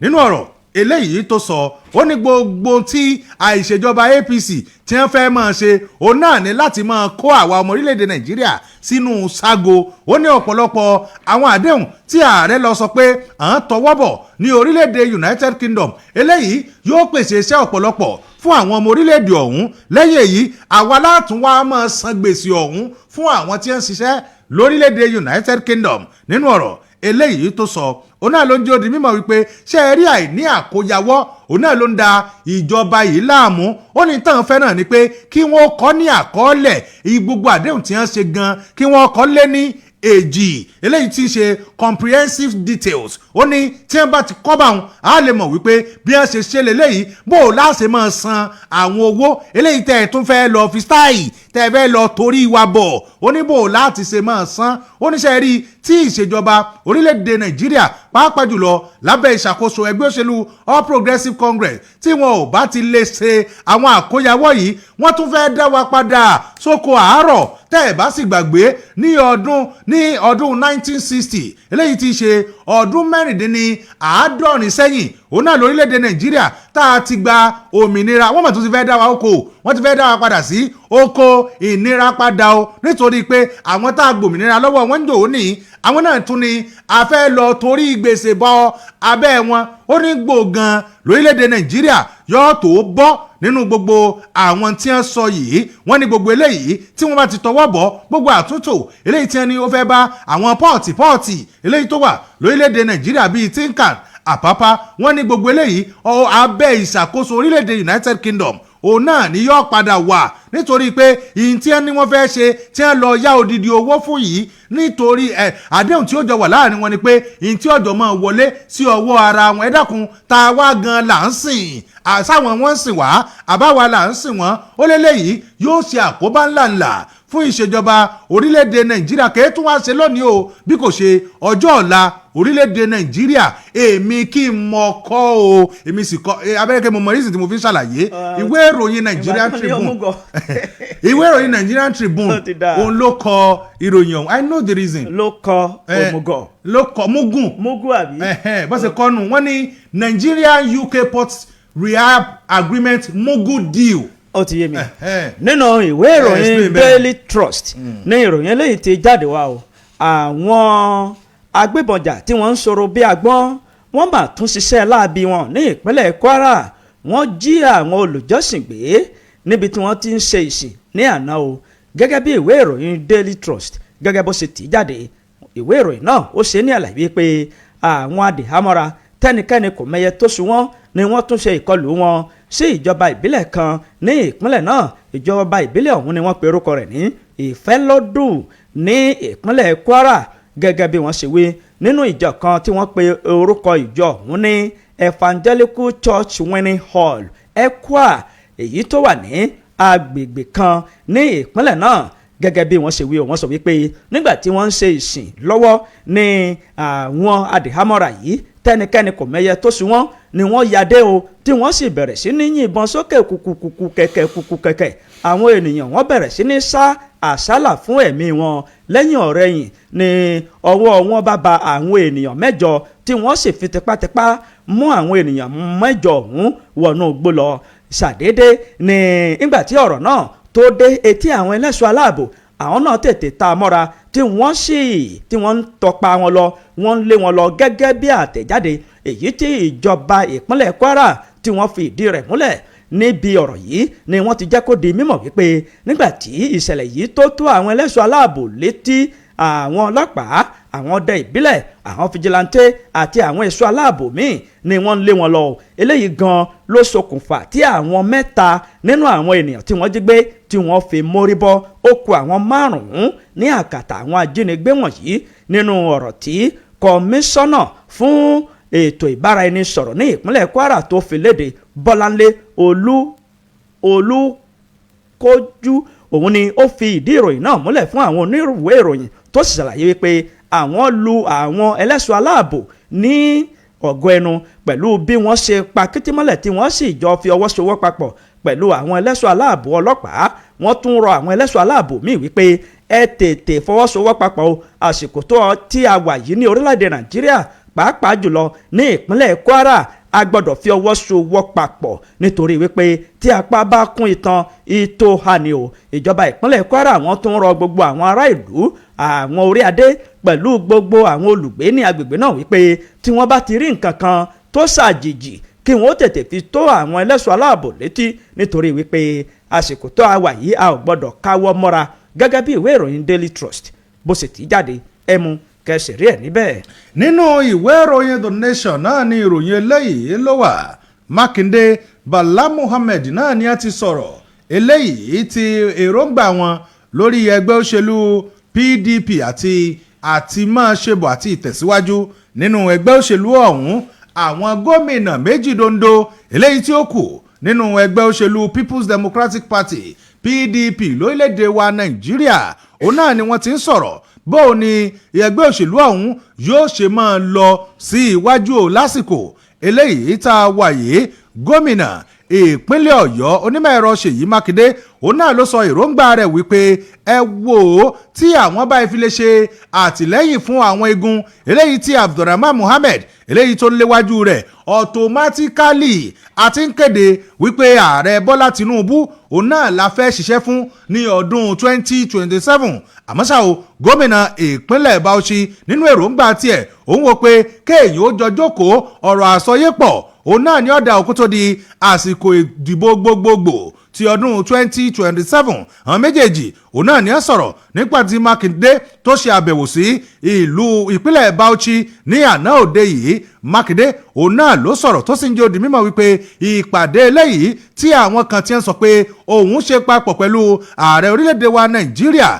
nínú ọ̀rọ̀ eléyìí tó sọ ó ní gbogbo tí àìṣèjọba APC tí wọ́n fẹ́ máa ṣe òun náà ní láti máa kó àwa ọmọ orílẹ̀-èdè Nàìjíríà sínú ságo ó ní ọ̀pọ̀lọpọ̀ àwọn àdéhùn tí ààrẹ lọ sọ pé à ń tọwọ́ bọ̀ ní orílẹ̀-èdè United Kingdom eléyìí yóò pèsè iṣẹ́ ọ̀pọ̀lọpọ̀ fún àwọn ọmọ orílẹ̀-èdè ọ̀hún lẹ́yìn èyí àwa látún wá máa san gbèsè ọ̀hún fún àwọn tí ń ṣiṣẹ́ lórílẹ̀-èdè United Kingdom nínú ọ̀rọ̀ eléyìí tó sọ òun náà ló ń jẹ́ ó di mímọ̀ wípé ṣé ẹ rí àìní àkóyawọ́ òun náà ló ń da ìjọba yìí láàmú. ó ní tán fẹ́ náà ni pé kí wọ́n kọ́ ní àkọọ́lẹ̀ gbogbo àdéhùn tí wọ́n ṣe gan kí wọ́n kọ́ lé ní èjì eléyìí tí í ṣe comprehensive details. ó ní tí wọ́n bá ti kọ́ bá wọn á lè mọ̀ wípé bí wọ́n ṣe ṣe lélẹ́yìí bó o láṣẹ máa san àwọn owó eléyìí tẹ́ ẹ tún fẹ́ lọ fi stáì tẹ́ ẹ fẹ́ lọ torí wa bọ̀. ó ní bó o láti ṣe máa san. ó ní ṣe rí tí ìṣèjọba orílẹ̀-èdè nàìjíríà pàápàá jùlọ lábẹ́ ìṣàkóso ẹgbẹ́ òṣèlú All Progressives Congress tí wọn ò bá ti lè ṣe àwọn àkóyawọ́ yìí wọ́n tún fẹ́ dá wa padà sóko àárọ̀. tẹ́ ẹ̀ bá sì gbàgbé ní ọdún 1960 eléyìí ti ṣe ọdún mẹ́rìndínláàádọ́rin sẹ́yìn òun náà lórílẹ̀‐èdè nàìjíríà tá a ti gba òmìnira wọ́n mọ̀ tó ti fẹ́ dá wa oko wọ́n ti fẹ́ dá wa padà sí oko ìnira padà o nítorí pé àwọn tá a gbòmìnira lọ́wọ́ wọn ń dò ó ní àwọn náà tún ni a fẹ́ lọ torí gbèsè bọ́ abẹ́ wọn. ó ní gbòògàn lórílẹ̀‐èdè nàìjíríà yóò tó bọ́ nínú gbogbo àwọn tí wọ́n sọ yìí. wọ́n ní gbogbo eléyìí tí wọ́n bá ti tọwọ́ bọ̀ gbogbo àtúntò eléyìí tí wọ́n ní ó fẹ́ bá àwọn pọ́ọ̀tì eléyìí tó wà lórílẹ̀‐èdè nàìjíríà bíi tinkan àpápá wọ́n ní gbogbo eléyìí abẹ́ ìṣàkóso orílẹ̀‐èdè United Kingdom òun náà ni yóò padà wà nítorí pé ìyìn tí wọ́n fẹ́ ṣe tí wọ́n lọ yá odidi owó fún yìí nítorí àdéhùn tí ó jọ wà láàrin wọn ni pé ìyìn tí ọjọ́ máa wọlé sí ọwọ́ ara wọn. ẹ dákun tá a wá gan là ń sìn àsáwọn wọn ń sìn wá àbáwa là ń sìn wọn. ó lélẹ́yìí yóò ṣe àkóbá ńláńlá fún ìṣèjọba orílẹ̀-èdè nàìjíríà kẹ́ẹ́ tún wá ṣe lónìí o bí kò ṣe ọjọ́ ọ̀la orílẹ̀-èdè nàìjíríà. èmi kí n mọ̀ kọ́ o èmi sì kọ́ abẹ́rẹ́kẹ́ mo mọ̀ yìí sì tí mo fi ń ṣàlàyé ìwé ìròyìn Nigerian Tribune ìwé ìròyìn Nigerian Tribune òun ló kọ ìròyìn ọ̀hún I know the reason. ló kọ òmùgọ̀ ló kọ mugun àbí. bó ṣe kọ́ nù wọ́n ní Nigerian UK Port Rehab Agreement mugu deal. ó ti yé mi nínú ìwé ìròyìn Daily Trust ní ìròyìn eléyìí ti jáde wá o àwọn agbébọnjà tí wọ́n ń sọ̀rọ̀ bí agbọ́n wọ́n mà tún ṣiṣẹ́ láabi wọn ní ìpínlẹ̀ Kwara wọ́n jí àwọn olùjọ́sìn gbé níbi tí wọ́n ti ń ṣe ìsìn ní àná o gẹ́gẹ́ bí ìwé ìròyìn Daily Trust gẹ́gẹ́ bó ṣe tì í jáde. ìwé ìròyìn náà ó ṣe ní àlàyé pé àwọn adìhámọ́ra tẹ́nikẹ́ni kò mẹyẹ tó sùn wọ́n ni wọ́n tún ṣe ìkọlù wọn sí ìjọba ìbílẹ̀ kan ní ìpínlẹ̀ náà. ìjọba ìbílẹ̀ ọ̀hún ni wọ́n pe orúkọ rẹ̀ ní Ìfẹ́lọ́dún ní ìpínlẹ̀ Kwara gẹ́gẹ́ bí wọ́n ṣe wí nínú ìjọ kan tí wọ́n pe orúkọ ìjọ ọ̀hún ní Evangelical Church Winning Hall ECWA èyí tó wà ní agbègbè kan ní ìpínlẹ̀ náà gẹ́gẹ́ bí wọ́n ṣe wí wọ́n sọ wípé nígbà tí wọ́n ń ṣe ìsìn lọ́wọ́ ní àwọn adìhámọ́ra yìí tẹ́nikẹ́ni kò mẹ́yẹ tó sùn wọ́n ni wọ́n yadé o tí wọ́n sì bẹ̀rẹ̀ sí ní yìnbọn sókè kùkùkùkù kẹ̀kẹ́ àwọn ènìyàn wọ́n bẹ̀rẹ̀ sí ní sá àsálà fún ẹ̀mí wọn lẹ́yìn ọ̀rẹ́yìn ni ọwọ́ wọn bá ba àwọn ènìyàn mẹ́jọ tí wọ́n sì fi tipátipá mú àwọn ènìyàn mẹ́jọ ọ̀hún wọnú igbó lọ ṣàdédé ni nígbà tí ọ̀rọ̀ náà tó dé etí àwọn ẹlẹ́ṣọ́ aláàbò àwọn náà tètè ta mọ́ra tí wọ́n ń tọpa wọn lọ wọ́n ń lé wọn lọ gẹ́gẹ́ bí àtẹ̀jáde èyí tí ìjọba ìpínlẹ̀ Kwara tí wọ́n fi ìdí rẹ̀ múlẹ̀. níbi ọ̀rọ̀ yìí ni wọ́n ti jẹ́ kó di mímọ̀ wípé nígbà tí ìṣẹ̀lẹ̀ yìí tó àwọn ẹlẹ́ṣọ́ aláàbò létí àwọn ọlọ́pàá àwọn ọdẹ ìbílẹ̀ àwọn fijilantè àti àwọn ẹ̀ṣọ́ aláàbò míì ni wọ́n ń lé wọn lọ. eléyìí gan ló ṣokùnfà tí àwọn mẹ́ta nínú àwọn ènìyàn tí wọ́n jí gbé tí wọ́n fi mórí bọ́ ó kù àwọn márùn-ún ní àkàtà àwọn ajínigbé wọ̀nyí nínú ọ̀rọ̀ tí kọmíṣánná fún ètò ìbáraẹnisọ̀rọ̀ ní ìpínlẹ̀ Kwara tó fi léde Bọ́láńlé Olúkójú òun ni ó fi ìdí ìròyìn náà múlẹ̀ fún àwọn onírúurú ìròyìn tó sì ṣàlàyé wípé àwọn lu àwọn ẹlẹ́ṣọ́ aláàbò ní ọ̀gọ́ ẹnu pẹ̀lú bí wọ́n ṣe pa kìtìmọ́lẹ̀ tí wọ́n sì jọ fi ọwọ́ sowọ́ papọ̀ pẹ̀lú àwọn ẹlẹ́ṣọ́ aláàbò ọlọ́pàá. wọ́n tún rọ àwọn ẹlẹ́ṣọ́ aláàbò míì wípé ẹ tètè fọwọ́sowọ́ papọ̀ o àsìkò tó tí a wà yìí ní orílẹ̀-èdè Nàìjíríà pàápàá jùlọ ní ìpínlẹ̀ Kwara a gbọ́dọ̀ fi ọwọ́ sowọ́ papọ̀ nítorí wípé tí apá bá kún itan ìtò hàní o. ìjọba ìpínlẹ̀ Kwara wọ́n tún rọ gbogbo àwọn ará ìlú àwọn orí adé pẹ̀lú gbogbo àwọn olùgbé ní agbègbè náà wípé tí wọ́n bá ti rí nǹkan kan tó ṣàjèjì kí wọ́n tètè fi tó àwọn ẹlẹ́ṣọ́ aláàbò létí nítorí wípé àsìkò tó a wà yìí a ò gbọ́dọ̀ káwọ́ mọ́ra gẹ́gẹ́ bí ìwé ìròyìn Daily Trust bó ṣe ti jáde ẹmu kẹsì rí ẹ̀ níbẹ̀. nínú ìwé ìròyìn The Nation náà ni ìròyìn eléyìí ló wà. Mákindé Bala Muhammed náà ni a ti sọ̀rọ̀ eléyìí ti èròǹgbà wọn lórí ẹgbẹ́ òṣèlú PDP àti máa ṣebọ̀ àti ìtẹ̀síwájú nínú ẹgbẹ́ òṣèlú ọ̀hún. Àwọn gómìnà méjì dondo eléyìí tí ó kù nínú ẹgbẹ́ òṣèlú People's Democratic Party PDP lórílẹ̀‐èdè wa Nàìjíríà òun náà ni wọ́n ti ń sọ̀rọ̀ bó ni ẹgbẹ́ òṣèlú ọ̀hún yóò ṣe máa lọ sí iwájú o lásìkò eléyìí tá a wà yìí. Gómìnà ìpínlẹ̀ Ọ̀yọ́ onímọ̀ ẹ̀rọ Ṣèyí Mákindé òun náà ló sọ èròǹgbà rẹ̀ wípé ẹ wò ó tí àwọn bá fi lè ṣe àtìlẹ́yìn fún àwọn igun eléyìí tí Abdulrahman Mohammed eléyìí tó léwájú rẹ̀ automatically àti ń kéde wípé ààrẹ Bọ́lá Tinubu òun náà la fẹ́ ṣiṣẹ́ fún ní ọdún 2027. àmọ́ ṣá o gómìnà ìpínlẹ̀ Bauchi nínú èròǹgbà tiẹ̀ òun wò pé kéèyàn ó jọ jókòó ọ̀rọ̀ àsọyépọ̀ òun náà ní ọ̀dà òkú tó di àsìkò ìdìbò gbogbogbò ti ọdún 2027. àwọn méjèèjì òun náà ní ẹ sọ̀rọ̀ nígbà tí Mákindé tó ṣe àbẹ̀wò sí ìlú ìpínlẹ̀ Bauchi ní àná òde yìí. Mákindé òun náà ló sọ̀rọ̀ tó sì ń jẹ́ ó di mímọ̀ wípé ìpàdé eléyìí tí àwọn kan ti ń sọ pé òun ṣe papọ̀ pẹ̀lú ààrẹ orílẹ̀-èdè wa Nàìjíríà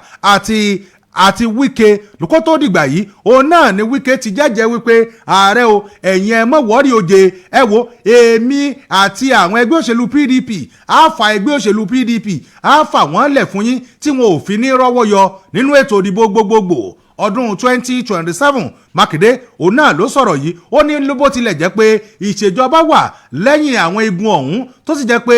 àti Wike lókó tó dìgbà yìí òun náà ni Wike ti jẹ́jẹ́ wípé ààrẹ o ẹ̀yin ẹ mọ̀ wọ́rí oje ẹ wo èmi àti àwọn ẹgbẹ́ òṣèlú PDP á fa ẹgbẹ́ òṣèlú PDP á fà wọ́n lẹ̀ fún yín tí wọn ò fi ní rọ́wọ́ yọ nínú ètò ìdìbò gbogbogbò ọdún 2027. Mákindé òun náà ló sọ̀rọ̀ yìí ó ní ló bó tilẹ̀ jẹ́ pé ìṣèjọba wà lẹ́yìn àwọn igun ọ̀hún tó sì jẹ́ pé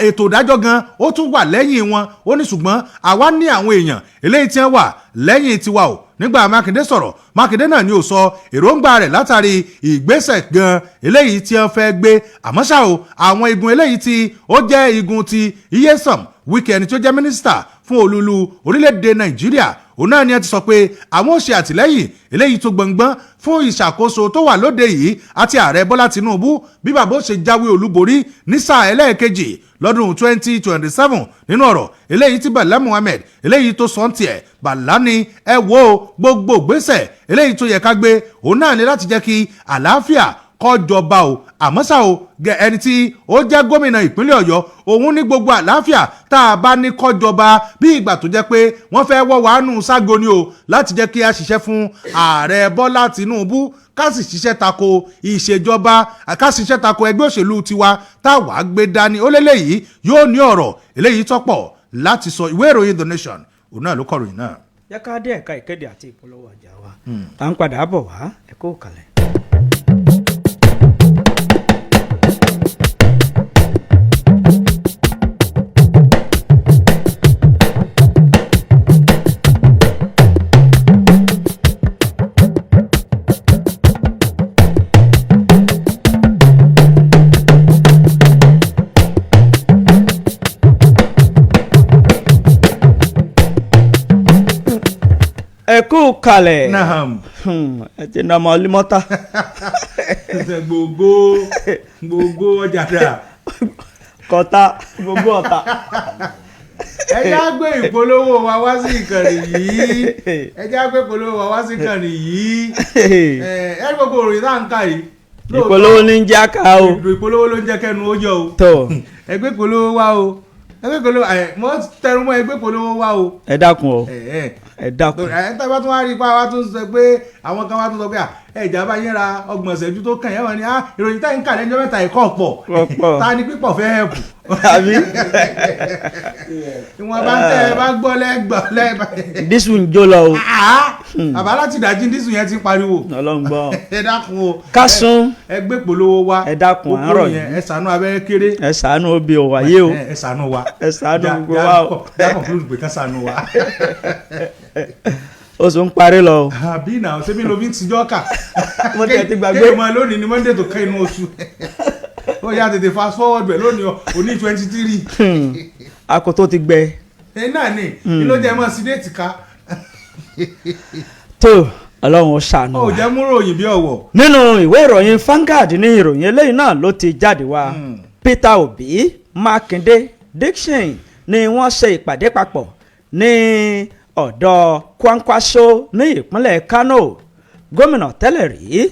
ètò ìdájọ́ gan ó tún wà lẹ́yìn wọn ó ní ṣùgbọ́n àwa ní àwọn èèyàn eléyìí tí wọ́n wà lẹ́yìn tiwa o. nígbà Mákindé sọ̀rọ̀ Mákindé náà ni ó sọ èròǹgbà rẹ̀ látàrí ìgbésẹ̀ gan eléyìí tí wọ́n fẹ́ gbé àmọ́ ṣá o àwọn igun eléyìí tí ó jẹ́ igun ti Iyesom Wike ẹni tó jẹ́ mínísítà fún olúlu orílẹ̀-èdè Nàìjíríà òun náà ni ẹ ti sọ pé àwọn ò ṣe àtìlẹ́yìn eléyìí tó gbọ̀ngbọ́n fún ìṣàkóso tó wà lóde yìí àti ààrẹ Bọ́lá Tinubu bí bàbá ó ṣe jáwé olúborí ní sáà ẹlẹ́ẹ̀kejì lọ́dún 2027. nínú ọ̀rọ̀ eléyìí tí Bala Muhammed eléyìí tó sọ ń tiẹ̀ Bala ni ẹ wo gbogbo gbésẹ̀ eléyìí tó yẹ ká gbé òun náà ni láti jẹ́ kí àlàáfíà kó jọba o àmọ́ ṣá o ẹni tí ó jẹ́ gómìnà ìpínlẹ̀ Ọ̀yọ́ òun ní gbogbo àlàáfíà tá a bá ní kó jọba bí ìgbà tó jẹ́ pé wọ́n fẹ́ wọ́ wàánù ságo ni o láti jẹ́ kí a ṣiṣẹ́ fún ààrẹ Bọ́lá Tinubu ká sì ṣiṣẹ́ tako ìṣèjọba ká ṣiṣẹ́ tako ẹgbẹ́ òṣèlú tiwa tá a wàá gbé dání ó lélẹ́yìí yóò ní ọ̀rọ̀ eléyìí tọ́pọ̀ láti sọ. ìwé ìròyìn The Nation òun náà ló kọ̀ròyìn náà. yẹ ká dé ẹ̀ka ìkéde àti ìpolówó ọjà wa à ń padà bọ̀ wá ẹ kó kalẹ̀. ẹ kú kalẹ̀ ẹ ti nà ọmọ ọlímọ́ta. gbogbo ọjà dà. kọta gbogbo ọ̀tá. ẹ já gbé ìpolówó wa wá sí ìkànnì yìí. ẹ gbogbo òròyìn tá à ń kà yìí. ìpolówó ní ń jẹ́ ká o. ìpolówó ló ń jẹ́ kẹ́nu ó yọ o. tó ẹ gbé ìpolówó wá o. mo tẹnu mọ́ ẹ gbé ìpolówó wá o. ẹ dákun o. ẹ dákun. ẹ tẹ́ bá tún wá rí ipá wa tún sọ pé àwọn kan wá tún sọ pé ẹ̀já bá yẹn ra ọgbọ̀n ìṣẹ́jú tó kàn yẹn wọ́n ni ìròyìn táyì ń kà lẹ́jọ́ mẹ́ta ẹ̀kọ́ pọ̀ ta ni pípọ̀ fẹ́ hẹ̀pù. àbí. ìwọ̀n bá ń tẹ́ ẹ bá gbọ́ lẹ́gbọ̀. dísù ń jó lọ o. bàbá láti dájí dísù yẹn ti pariwo. Ọlọ́run gbọ́. ẹ dákun o. kásún. ẹ gbé polówó wa. ẹ dákun àárọ̀ yẹn. ẹ ṣàánú abẹ́rẹ́ kéré. ẹ ṣàánú obì ò wáyé o. ẹ ṣàánú wa. ẹ ṣàánú gbogbo wa o. dákun kúrò pé ká ṣàánú wa. oṣù ń parí lọ. àbí náà ṣébí ló fi ń tijọ́ kà. mo tẹ̀ ti gbàgbé. kéèmọ lónìí ni Monday tó kẹ́ inú oṣù. ó yá tètè fast forward bẹ̀ lónìí òní 23. akoto ti gbẹ. ẹ náà ni ló jẹ́ mọ́ sí déètì ká. tó Ọlọ́run ó ṣàánú wa. ó jẹ́ mú ròyìn bí ọ̀wọ̀. nínú ìwé ìròyìn Vanguard ní ìròyìn eléyìí náà ló ti jáde wá. Peter Obi, Mákindé, Dickson ni wọ́n ṣe ìpàdé papọ̀ ní ọ̀dọ̀ Kwankwaso ní ìpínlẹ̀ Kano gómìnà tẹ́lẹ̀ rí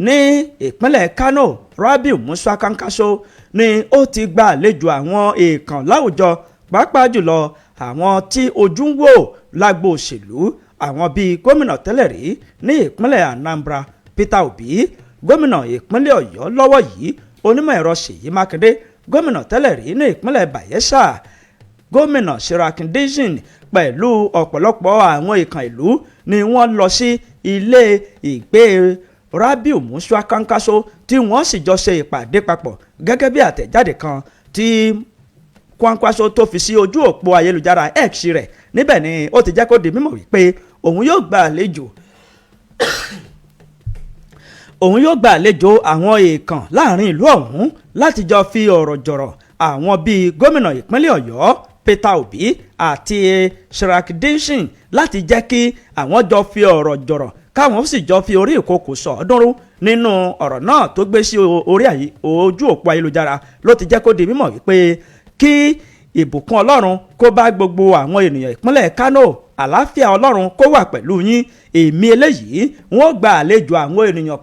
ní ìpínlẹ̀ Kano Rabiu Musa Kwankwaso ni ó ti gba àlejò àwọn èèkàn láwùjọ pàápàá jùlọ àwọn tí ojú ń wò lágbo òṣèlú àwọn bíi gómìnà tẹ́lẹ̀ rí ní ìpínlẹ̀ Anambra Peter Obi, gómìnà ìpínlẹ̀ Ọ̀yọ́ lọ́wọ́ yìí onímọ̀ ẹ̀rọ Ṣèyí Mákindé, gómìnà tẹ́lẹ̀ rí ní ìpínlẹ̀ Bayelsa gómìnà Serakin Dixon pẹ̀lú ọ̀pọ̀lọpọ̀ àwọn èèkàn ìlú ni wọ́n lọ sí ilé ìgbé Rabiu Musa Kwankwaso tí wọ́n sì jọ ṣe ìpàdé papọ̀ gẹ́gẹ́ bí àtẹ̀jáde kan tí Kwankwaso tó fi sí ojú òpó ayélujára X rẹ̀. Níbẹ̀ ni ó ti jẹ́ kó di mímọ̀ wípé òun yóò gba àlejò àwọn èèkàn láàrin ìlú ọ̀hún láti jọ fi ọ̀rọ̀ jọ̀rọ̀ àwọn bíi gómìnà ìpínlẹ̀ Ọ̀yọ́ Peter Obi àti Serakin Dixon láti jẹ́ kí àwọn jọ fi ọ̀rọ̀ jọ̀rọ̀ káwọn sì jọ fi orí ìkòkò sọ̀ọ́dúnrún nínú ọ̀rọ̀ náà tó gbé sí orí ojú òpó ayélujára ló ti jẹ́ kó di mímọ̀ wípé kí ìbùkún Ọlọ́run kó bá gbogbo àwọn ènìyàn ìpínlẹ̀ Kano, àlàáfíà Ọlọ́run kó wà pẹ̀lú yín. Èmi eléyìí wọ́n gba àlejò àwọn ènìyàn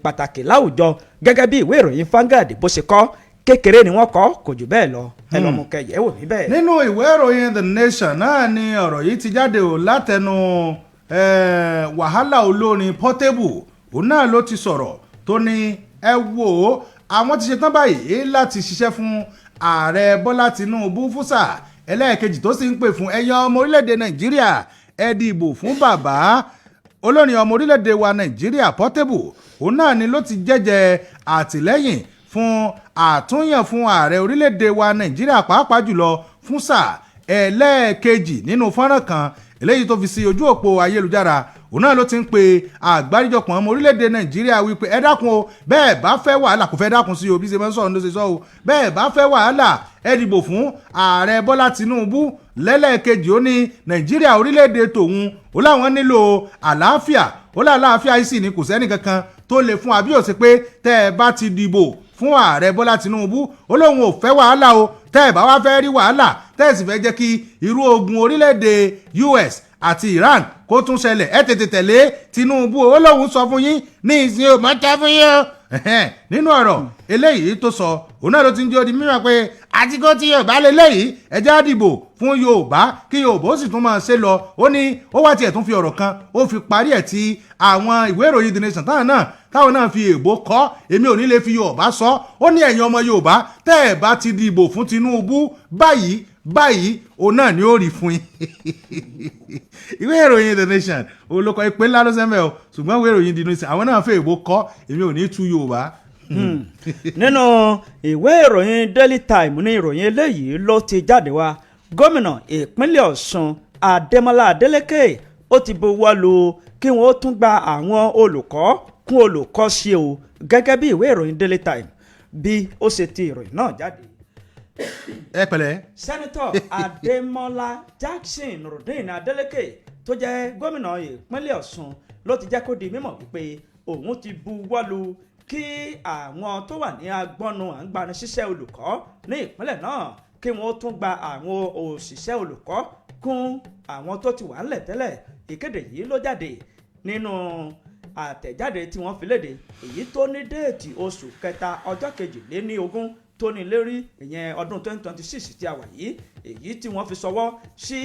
pàtàkì láwùjọ gẹ́gẹ́ bí ìwé ìròyìn Vanguard bó ṣe kọ, kékeré ni wọ́n kọ kò jù bẹ́ẹ̀ lọ. ẹ lọ mú kẹyẹ wò níbẹ̀. nínú ìwé ìròyìn The Nation náà ni ọ̀rọ̀ yìí ti jáde ò látẹnu wàhálà olórin Portable. Òun náà ló ti sọ̀rọ̀ tó ní ẹ wò àwọn ti ṣetán báyìí láti ṣiṣẹ́ fún ààrẹ Bọ́lá Tinubu fúsà ẹlẹ́ẹ̀kejì tó sì ń pè fún ẹ̀yàn ọmọ orílẹ̀-èdè Nàìjíríà ẹ dìbò fún bàbá olórin ọmọ orílẹ̀-èdè wa Nàìjíríà Portable. Òun náà ni ló ti jẹ́jẹ́ àtìlẹ́yìn fún àtúnyàn fún ààrẹ orílẹ̀-èdè wa Nàìjíríà pàápàá jùlọ fún sáà ẹlẹ́ẹ̀kejì nínú fọ́nrán kan eléyìí tó fi sí ojú òpó ayélujára. Òun náà ló ti ń pe àgbáríjọpọ̀ ọmọ orílẹ̀-èdè Nàìjíríà wípé ẹ dákun o bẹ́ẹ̀ bá fẹ́ wàhálà kò fẹ́ dákun sí o bí ṣe máa ń sọ̀rọ̀ ló ṣe sọ o bẹ́ẹ̀ bá fẹ́ wàhálà ẹ dìbò fún ààrẹ Bọ́lá Tinubu lẹ́lẹ́ẹ̀kejì. Ó ní Nàìjíríà orílẹ̀-èdè tòun ó láwọn nílò àlàáfíà ó láàlàáfíà yìí sì ni kò sẹ́ni kankan tó lè fún àbíòsí pé tẹ́ ẹ bá ti dìbò fún ààrẹ Bọ́lá Tinubu ó lóun ò fẹ́ wàhálà o tẹ́ ẹ bá wá fẹ́ rí wàhálà tẹ́ ẹ sì fẹ́ jẹ́ kí irú ogun orílẹ̀-èdè US àti Iran kó tún ṣẹlẹ̀ ẹ tètè tẹ̀lé Tinubu ó lóun sọ fún yín ní ìsìn ò mọ́ tẹ́ fún yín o. nínú ọ̀rọ̀ eléyìí tó sọ òun náà ló ti ń jẹ́ odi mímọ̀ pé àtikó tí Yorùbá lélẹ́yìí ẹ jẹ́ á dìbò fún Yorùbá kí Yorùbá ó sì tún máa ṣe lọ. Ó ní ó wá tiẹ̀ tún fi ọ̀rọ̀ kan ó fi parí ẹ̀ tí àwọn ìwé ìròyìn The Nation táwọn náà fi èèbó kọ́ èmi ò ní lè fi Yorùbá sọ. Ó ní ẹ̀yin ọmọ Yorùbá tẹ́ ẹ̀ bá ti dìbò fún Tinubu báyìí òun náà ni ó rí fún yín. ìwé ìròyìn The Nation olùkọ́ ìpè ńlá ló sẹ́mẹ̀ o ṣùgbọ́n ìwé ìròyìn The Nation àwọn náà fẹ́ èèbó kọ́ èmi ò ní tú Yorùbá. nínú ìwé ìròyìn Daily Time ní ìròyìn eléyìí ló ti jáde wá. Gómìnà ìpínlẹ̀ Ọ̀ṣun Adémọ́lá Adélékè ó ti buwọ́ lù kí wọ́n tún gba àwọn olùkọ́ kún olùkọ́ sí o gẹ́gẹ́ bí ìwé ìròyìn Daily Time bí ó ṣe ti ìròyìn náà jáde. ẹ pẹ̀lẹ́. Sẹ́nitọ̀ Adémọ́lá Jackson Nurudeen Adélékè tó jẹ́ gómìnà ìpínlẹ̀ Ọ̀ṣun ló ti jẹ́ kó di mímọ̀ wípé òun ti buwọ́ lù kí àwọn tó wà ní agbọ́nu àǹgbanisíṣẹ́ olùkọ́ ní ìpínlẹ̀ náà kí wọ́n tún gba àwọn òṣìṣẹ́ olùkọ́ kún àwọn tó ti wà ńlẹ̀ tẹ́lẹ̀. Ìkéde yìí ló jáde nínú àtẹ̀jáde tí wọ́n fi léde èyí tó ní déètì oṣù kẹta ọjọ́ 22 tó ní lérí ìyẹn ọdún 2026 tí a wà yìí, èyí tí wọ́n fi ṣọwọ́ sí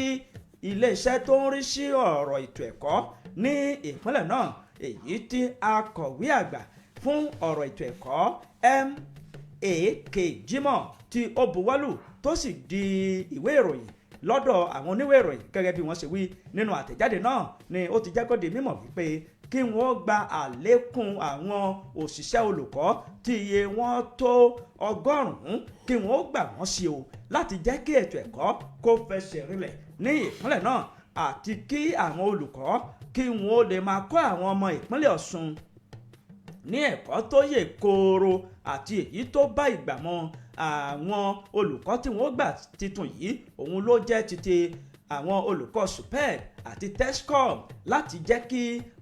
iléeṣẹ́ tó ń rí sí ọ̀rọ̀ ètò ẹ̀kọ́ ní ìpínlẹ̀ náà, èyí tí akọ̀wé àgbà fún ọ̀rọ̀ ètò ẹ̀kọ́ M.A.K. Jimoh tí ó buwọ́lù tó sì di ìwé ìròyìn lọ́dọ̀ àwọn oníwé ìròyìn gẹ́gẹ́ bí wọ́n ṣe wí nínú àtẹ̀jáde náà ni ó ti jẹ́ kó di mímọ̀ wípé kí wọ́n gba àlékún àwọn òṣìṣẹ́ olùkọ́ tí iye wọn tó 100 kí wọ́n gbà wọ́n sí o láti jẹ́ kí ètò ẹ̀kọ́ kó fẹsẹ̀ rinlẹ̀ ní ìpínlẹ̀ náà àti kí àwọn olùkọ́ kí wọ́n lè máa kọ́ àwọn ọmọ ìpínlẹ̀ Ọ̀ṣun ní ẹ̀kọ́ tó yè kooro àti èyí tó bá ìgbà mu. Àwọn olùkọ́ tí wọ́n gbà titun yìí òun ló jẹ́ títí àwọn olùkọ́ SUPEB àti TESCOM láti jẹ́ kí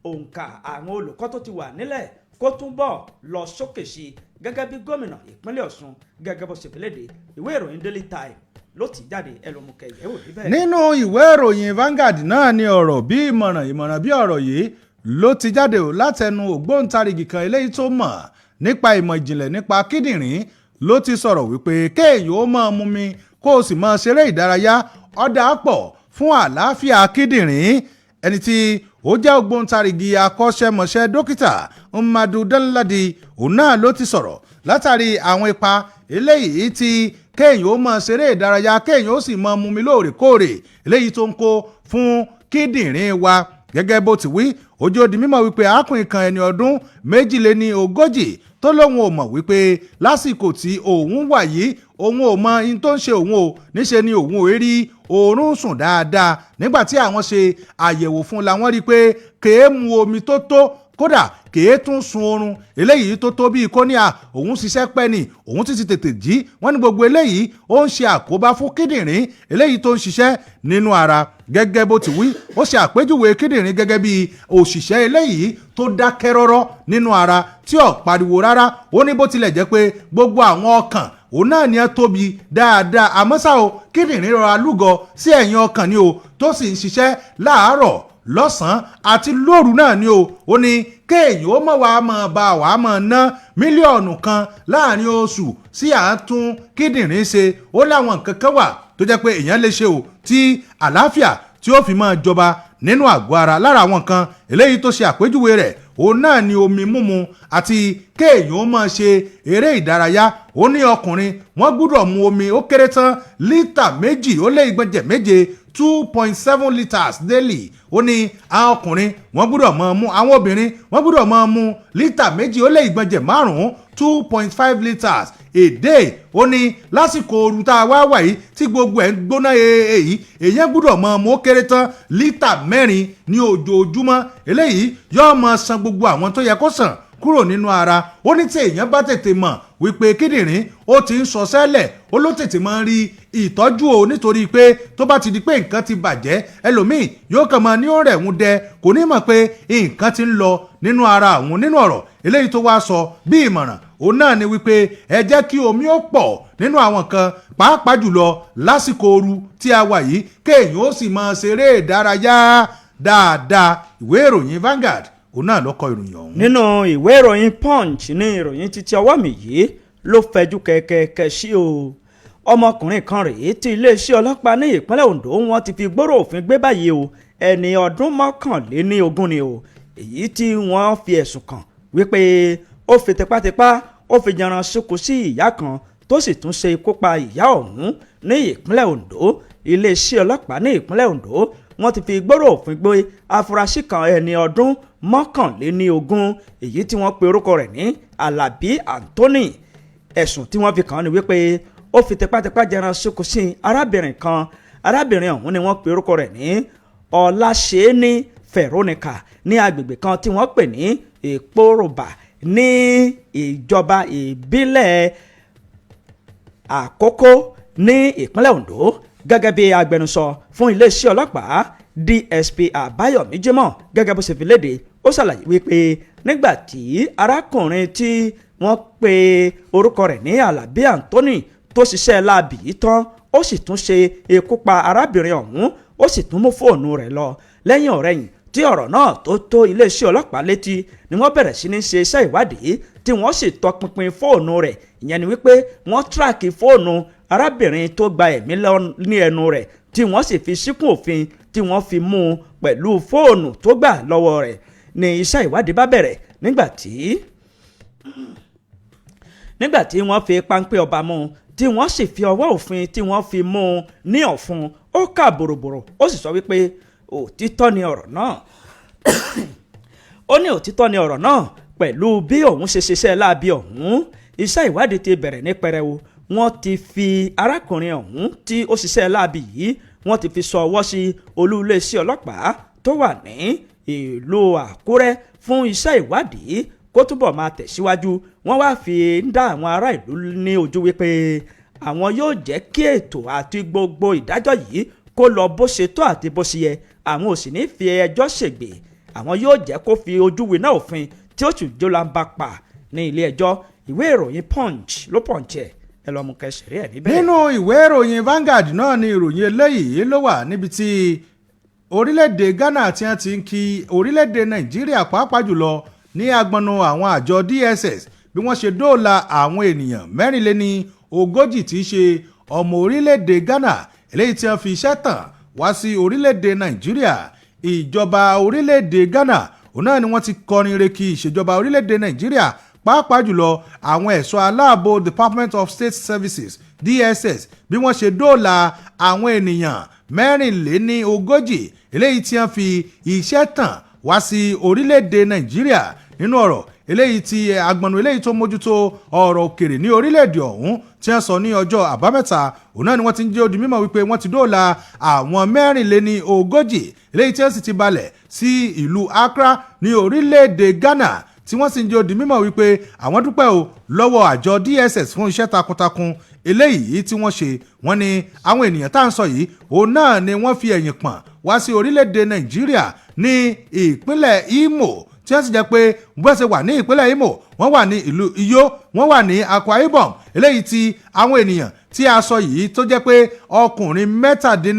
òǹkà àwọn olùkọ́ tó ti wà nílẹ̀ kó túnbọ̀ lọ sókè sí gẹ́gẹ́ bí gómìnà ìpínlẹ̀ Ọ̀ṣun gẹ́gẹ́ bó ṣe fi léde. Ìwé ìròyìn Daily Time ló ti jáde ẹlòmùkẹ́ ìyẹ́wò níbẹ̀. nínú ìwé ìròyìn Vanguard náà ni ọ̀rọ̀ bí ìmọ̀ràn bí ọ̀rọ̀ yìí ló ti jáde ò látẹnu ògbóǹtarìgì kan eléyìí tó mọ̀ nípa ìmọ̀ ìjìnlẹ̀ nípa kíndìnrín ló ti sọ̀rọ̀ wípé kéèyàn ó máa mumi kó o sì máa ṣeré ìdárayá ọ̀dà pọ̀ fún àlàáfíà kíndìnrín. ẹni tí ó jẹ́ ògbóǹtarìgì akọ́ṣẹ́mọṣẹ́ dókítà Mmadu Danladi òun náà ló ti sọ̀rọ̀ látàrí àwọn ipa eléyìí tí kéèyàn ó máa ṣeré ìdárayá kéèyàn ó sì máa mumi lóòrèkóòrè eléyìí tó ń kó fún kíndìnrín wa. gẹ́gẹ́ bó ti wí ojú ó di mímọ̀ wípé arákùnrin kan ẹni ọdún 42 tó lóun ò mọ̀ wípé lásìkò tí òun wà yìí òun ò mọ in tó ń ṣe òun o níṣe ni òun ò rí oorun sùn dáadáa nígbà tí àwọn ṣe àyẹ̀wò fún làwọn rí i pé kèé mu omi tó tó kódà kèé tún sun oorun eléyìí tó tó bíi kóníà òun ṣiṣẹ́ pẹ́ ni òun ti tètè jí wọ́n ní gbogbo eléyìí ó ń ṣe àkóbá fún kíndìnrín eléyìí tó ń ṣiṣẹ́ nínú ara. gẹ́gẹ́ bó ti wí ó ṣe àpèjúwe kíndìnrín gẹ́gẹ́ bíi òṣìṣẹ́ eléyìí tó dákẹ́ rọ́rọ́ nínú ara tí ò pariwo rárá. ó ní bó tilẹ̀ jẹ́ pé gbogbo àwọn ọkàn òun náà ni ẹ tóbi dáadáa àmọ́ ṣá o kíndìnrín rọra lúgọ sí ẹ̀yìn ọkàn ni o tó sì ń ṣiṣẹ́ láàárọ̀ lọ́sàn-án àti lóru náà ni o. ó ní kéèyàn ó mọ̀ wá mọ̀ bá wàá mọ̀ ná mílíọ̀nù kan láàrin oṣù sí àtún kíndìnrín ṣe. ó láwọn nǹkan kan wà tó jẹ́ pé èèyàn lè ṣe o tí àlàáfíà tí ó fi máa jọba nínú àgọ́ ara. lára àwọn nǹkan eléyìí tó ṣe àpèjúwe rẹ̀ òun náà ni omi mímu àti kéèyàn ó máa ṣe eré ìdárayá. ó ní ọkùnrin wọ́n gbúdọ̀ mu omi ó kéré tán lítà 2.7 2.7 litres daily. ó ní àwọn ọkùnrin wọ́n gbúdọ̀ máa mu àwọn obìnrin wọ́n gbúdọ̀ máa mu lítà 2.5 2.5 litres a day. ó ní lásìkò ooru tá a wá wà yìí tí gbogbo ẹ̀ ń gbóná èyí èèyàn gbúdọ̀ máa mu ó kéré tán lítà 4 ní ojoojúmọ́. eléyìí yóò máa san gbogbo àwọn tó yẹ kó sàn kúrò nínú ara. ó ní tí èèyàn bá tètè mọ̀ wípé kíndìnrín ó ti ń sọ sẹ́lẹ̀ ó ló tètè máa ń rí ìtọ́jú o nítorí pé tó bá ti di pé nǹkan ti bàjẹ́ ẹlòmíì yóò kàn máa ní ó rẹ̀ ń dẹ kò ní mọ̀ pé nǹkan ti ń lọ nínú ara àwọn nínú ọ̀rọ̀ eléyìí tó wá sọ bí ìmọ̀ràn òun náà ni wípé ẹ jẹ́ kí omi ó pọ̀ nínú àwọn kan pàápàá jùlọ lásìkò ooru tí a wà yìí kéèyàn ó sì máa ṣeré ìdárayá dáadáa. ìwé ìròyìn Vanguard òun náà ló kọ ìròyìn ọ̀hún. nínú ìwé ìròyìn Punch ní ìròyìn títí ọwọ́ mi yìí ló fẹjú kẹ̀kẹ́ sí o. ọmọkùnrin kan rèé tí iléeṣẹ́ ọlọ́pàá ní ìpínlẹ̀ Ondo wọ́n ti fi gbòòrò òfin gbé báyìí o ẹni ọdún 21 ni o. èyí tí wọ́n fi ẹ̀sùn kàn wípé ó fi tipátipá ó fi jẹran ṣekú sí ìyá kan tó sì tún ṣe ikú pa ìyá ọ̀hún ní ìpínlẹ̀ Ondo. iléeṣẹ́ ọlọ́pàá ní ìpínlẹ̀ Ondo wọ́n ti fi gbòòrò òfin gbé afurasí kan ẹni ọdún 21 èyí tí wọ́n pe orúkọ rẹ̀ ní Alabi Anthony. ẹ̀sùn tí wọ́n fi kàn án ni wípé ó fi tipátipá jẹran ṣekú sí arábìnrin kan. arábìnrin ọ̀hún ni wọ́n pe orúkọ rẹ̀ ní Ọláṣẹ́ni Veronica ní agbègbè kan tí wọ́n pè ní Ìpòròbà ní ìjọba ìbílẹ̀ Àkókó ní ìpínlẹ̀ Ondo. gẹ́gẹ́ bí agbẹnusọ fún iléeṣẹ́ ọlọ́pàá DSP Àbáyọ̀mí Jímọ̀ gẹ́gẹ́ bó ṣe fi léde ó ṣàlàyé wípé nígbà tí arákùnrin tí wọ́n pe orúkọ rẹ̀ ní Alabi Anthony tó ṣiṣẹ́ láabi yìí tán ó sì tún ṣe ikú pa arábìnrin ọ̀hún ó sì tún mú fóònù rẹ̀ lọ. lẹ́yìn ọ̀rẹ́yìn tí ọ̀rọ̀ náà tó iléeṣẹ́ ọlọ́pàá létí ni wọ́n bẹ̀rẹ̀ sí ní ṣe iṣẹ́ ìwádìí tí wọ́n sì tọpinpin fóònù rẹ̀. ìyẹn ni wípé wọ́n tíráàkì fóònù arábìnrin tó gba ẹ̀mí ní ẹnu rẹ̀ tí wọ́n sì fi síkùn òfin tí wọ́n fi mú un pẹ̀lú fóònù tó gbà lọ́wọ́ rẹ̀. ní iṣẹ́ ìwádìí bá bẹ̀rẹ̀ nígbà tí wọ́n fi páńpẹ́ ọba mú un tí wọ́n sì fi ọwọ́ òfin tí wọ́n fi mú un ní ọ̀fun ó kà bòròbòrò ó sì sọ wípé òtítọ́ ni ọ̀rọ̀ náà ó ní òtítọ́ ni ọ̀rọ̀ náà pẹ̀lú bí òun ṣe ṣiṣẹ́ láabi ọ̀hún. iṣẹ́ ìwádìí ti bẹ̀rẹ̀ ní pẹrẹwu. wọ́n ti fi arákùnrin ọ̀hún tí ó ṣiṣẹ́ láabi yìí wọ́n ti fi sọ ọwọ́ sí olú iléeṣẹ́ ọlọ́pàá tó wà ní ìlú Àkúrẹ́ fún iṣẹ́ ìwádìí kó túbọ̀ máa tẹ̀síwájú. wọ́n wá fi ń dá àwọn ará ìlú ní ojú wípé àwọn yóò jẹ́ kí ètò àti gbogbo ìdájọ́ yìí kó lọ bó ṣe tó àti bó ṣe yẹ. àwọn ò sì ní fi ẹjọ́ ṣègbè. àwọn yóò jẹ́ kó fi ojú winá òfin tí ó tún jó lamba pa ní ilé ẹjọ́. ìwé ìròyìn Punch ló pọ̀nchẹ̀ ẹ lọ́mú kẹsìrì ẹ̀ níbẹ̀. nínú ìwé ìròyìn Vanguard náà ni ìròyìn eléyìí ló wà níbi tí orílẹ̀-èdè Ghana tí wọ́n ti ń kí orílẹ̀-èdè Nàìjíríà pàápàá jùlọ ní agbọnnu àwọn àjọ DSS bí wọ́n ṣe dóòlà àwọn ènìyàn 40 tí í ṣe ọmọ orílẹ̀-èdè Ghana eléyìí tí wọ́n fi iṣẹ́ tàn wá sí orílẹ̀-èdè Nàìjíríà. Ìjọba orílẹ̀-èdè Ghana òun náà ni wọ́n ti kọrin re kí ìṣèjọba orílẹ̀-èdè Nàìjíríà pàápàá jùlọ àwọn ẹ̀ṣọ́ aláàbò Department of State Services DSS bí wọ́n ṣe dóòlà àwọn ènìyàn 40 eléyìí tí wọ́n fi iṣẹ́ tàn wá sí orílẹ̀-èdè Nàìjíríà. Nínú ọ̀rọ̀ eléyìí tí agbọnnu eléyìí tó mójútó ọ̀rọ̀ òkèrè ní orílẹ̀-èdè ọ̀hún tí wọ́n sọ ní ọjọ́ àbámẹ́ta òun náà ni wọ́n ti ń jẹ́ ó di mímọ̀ wípé wọ́n ti dóòlà àwọn 40 eléyìí tí wọ́n sì ti balẹ̀ sí ìlú Accra ní orílẹ̀-èdè Ghana tí wọ́n sì ń jẹ́ ó di mímọ̀ wípé àwọn dúpẹ́ o lọ́wọ́ àjọ DSS fún iṣẹ́ takuntakun eléyìí tí wọ́n ṣe. Wọ́n ní àwọn ènìyàn tá à ń sọ yìí òun náà ni wọ́n fi ẹ̀yìn pọ̀n wá sí orílẹ̀-èdè Nàìjíríà ní ìpínlẹ̀ Imo tí wọ́n sì jẹ́ pé bó ṣe wà ní ìpínlẹ̀ Imo wọ́n wà ní ìlú Iyo wọ́n wà ní Akwa Ibom eléyìí tí àwọn ènìyàn tí a sọ yìí tó jẹ́ pé ọkùnrin 27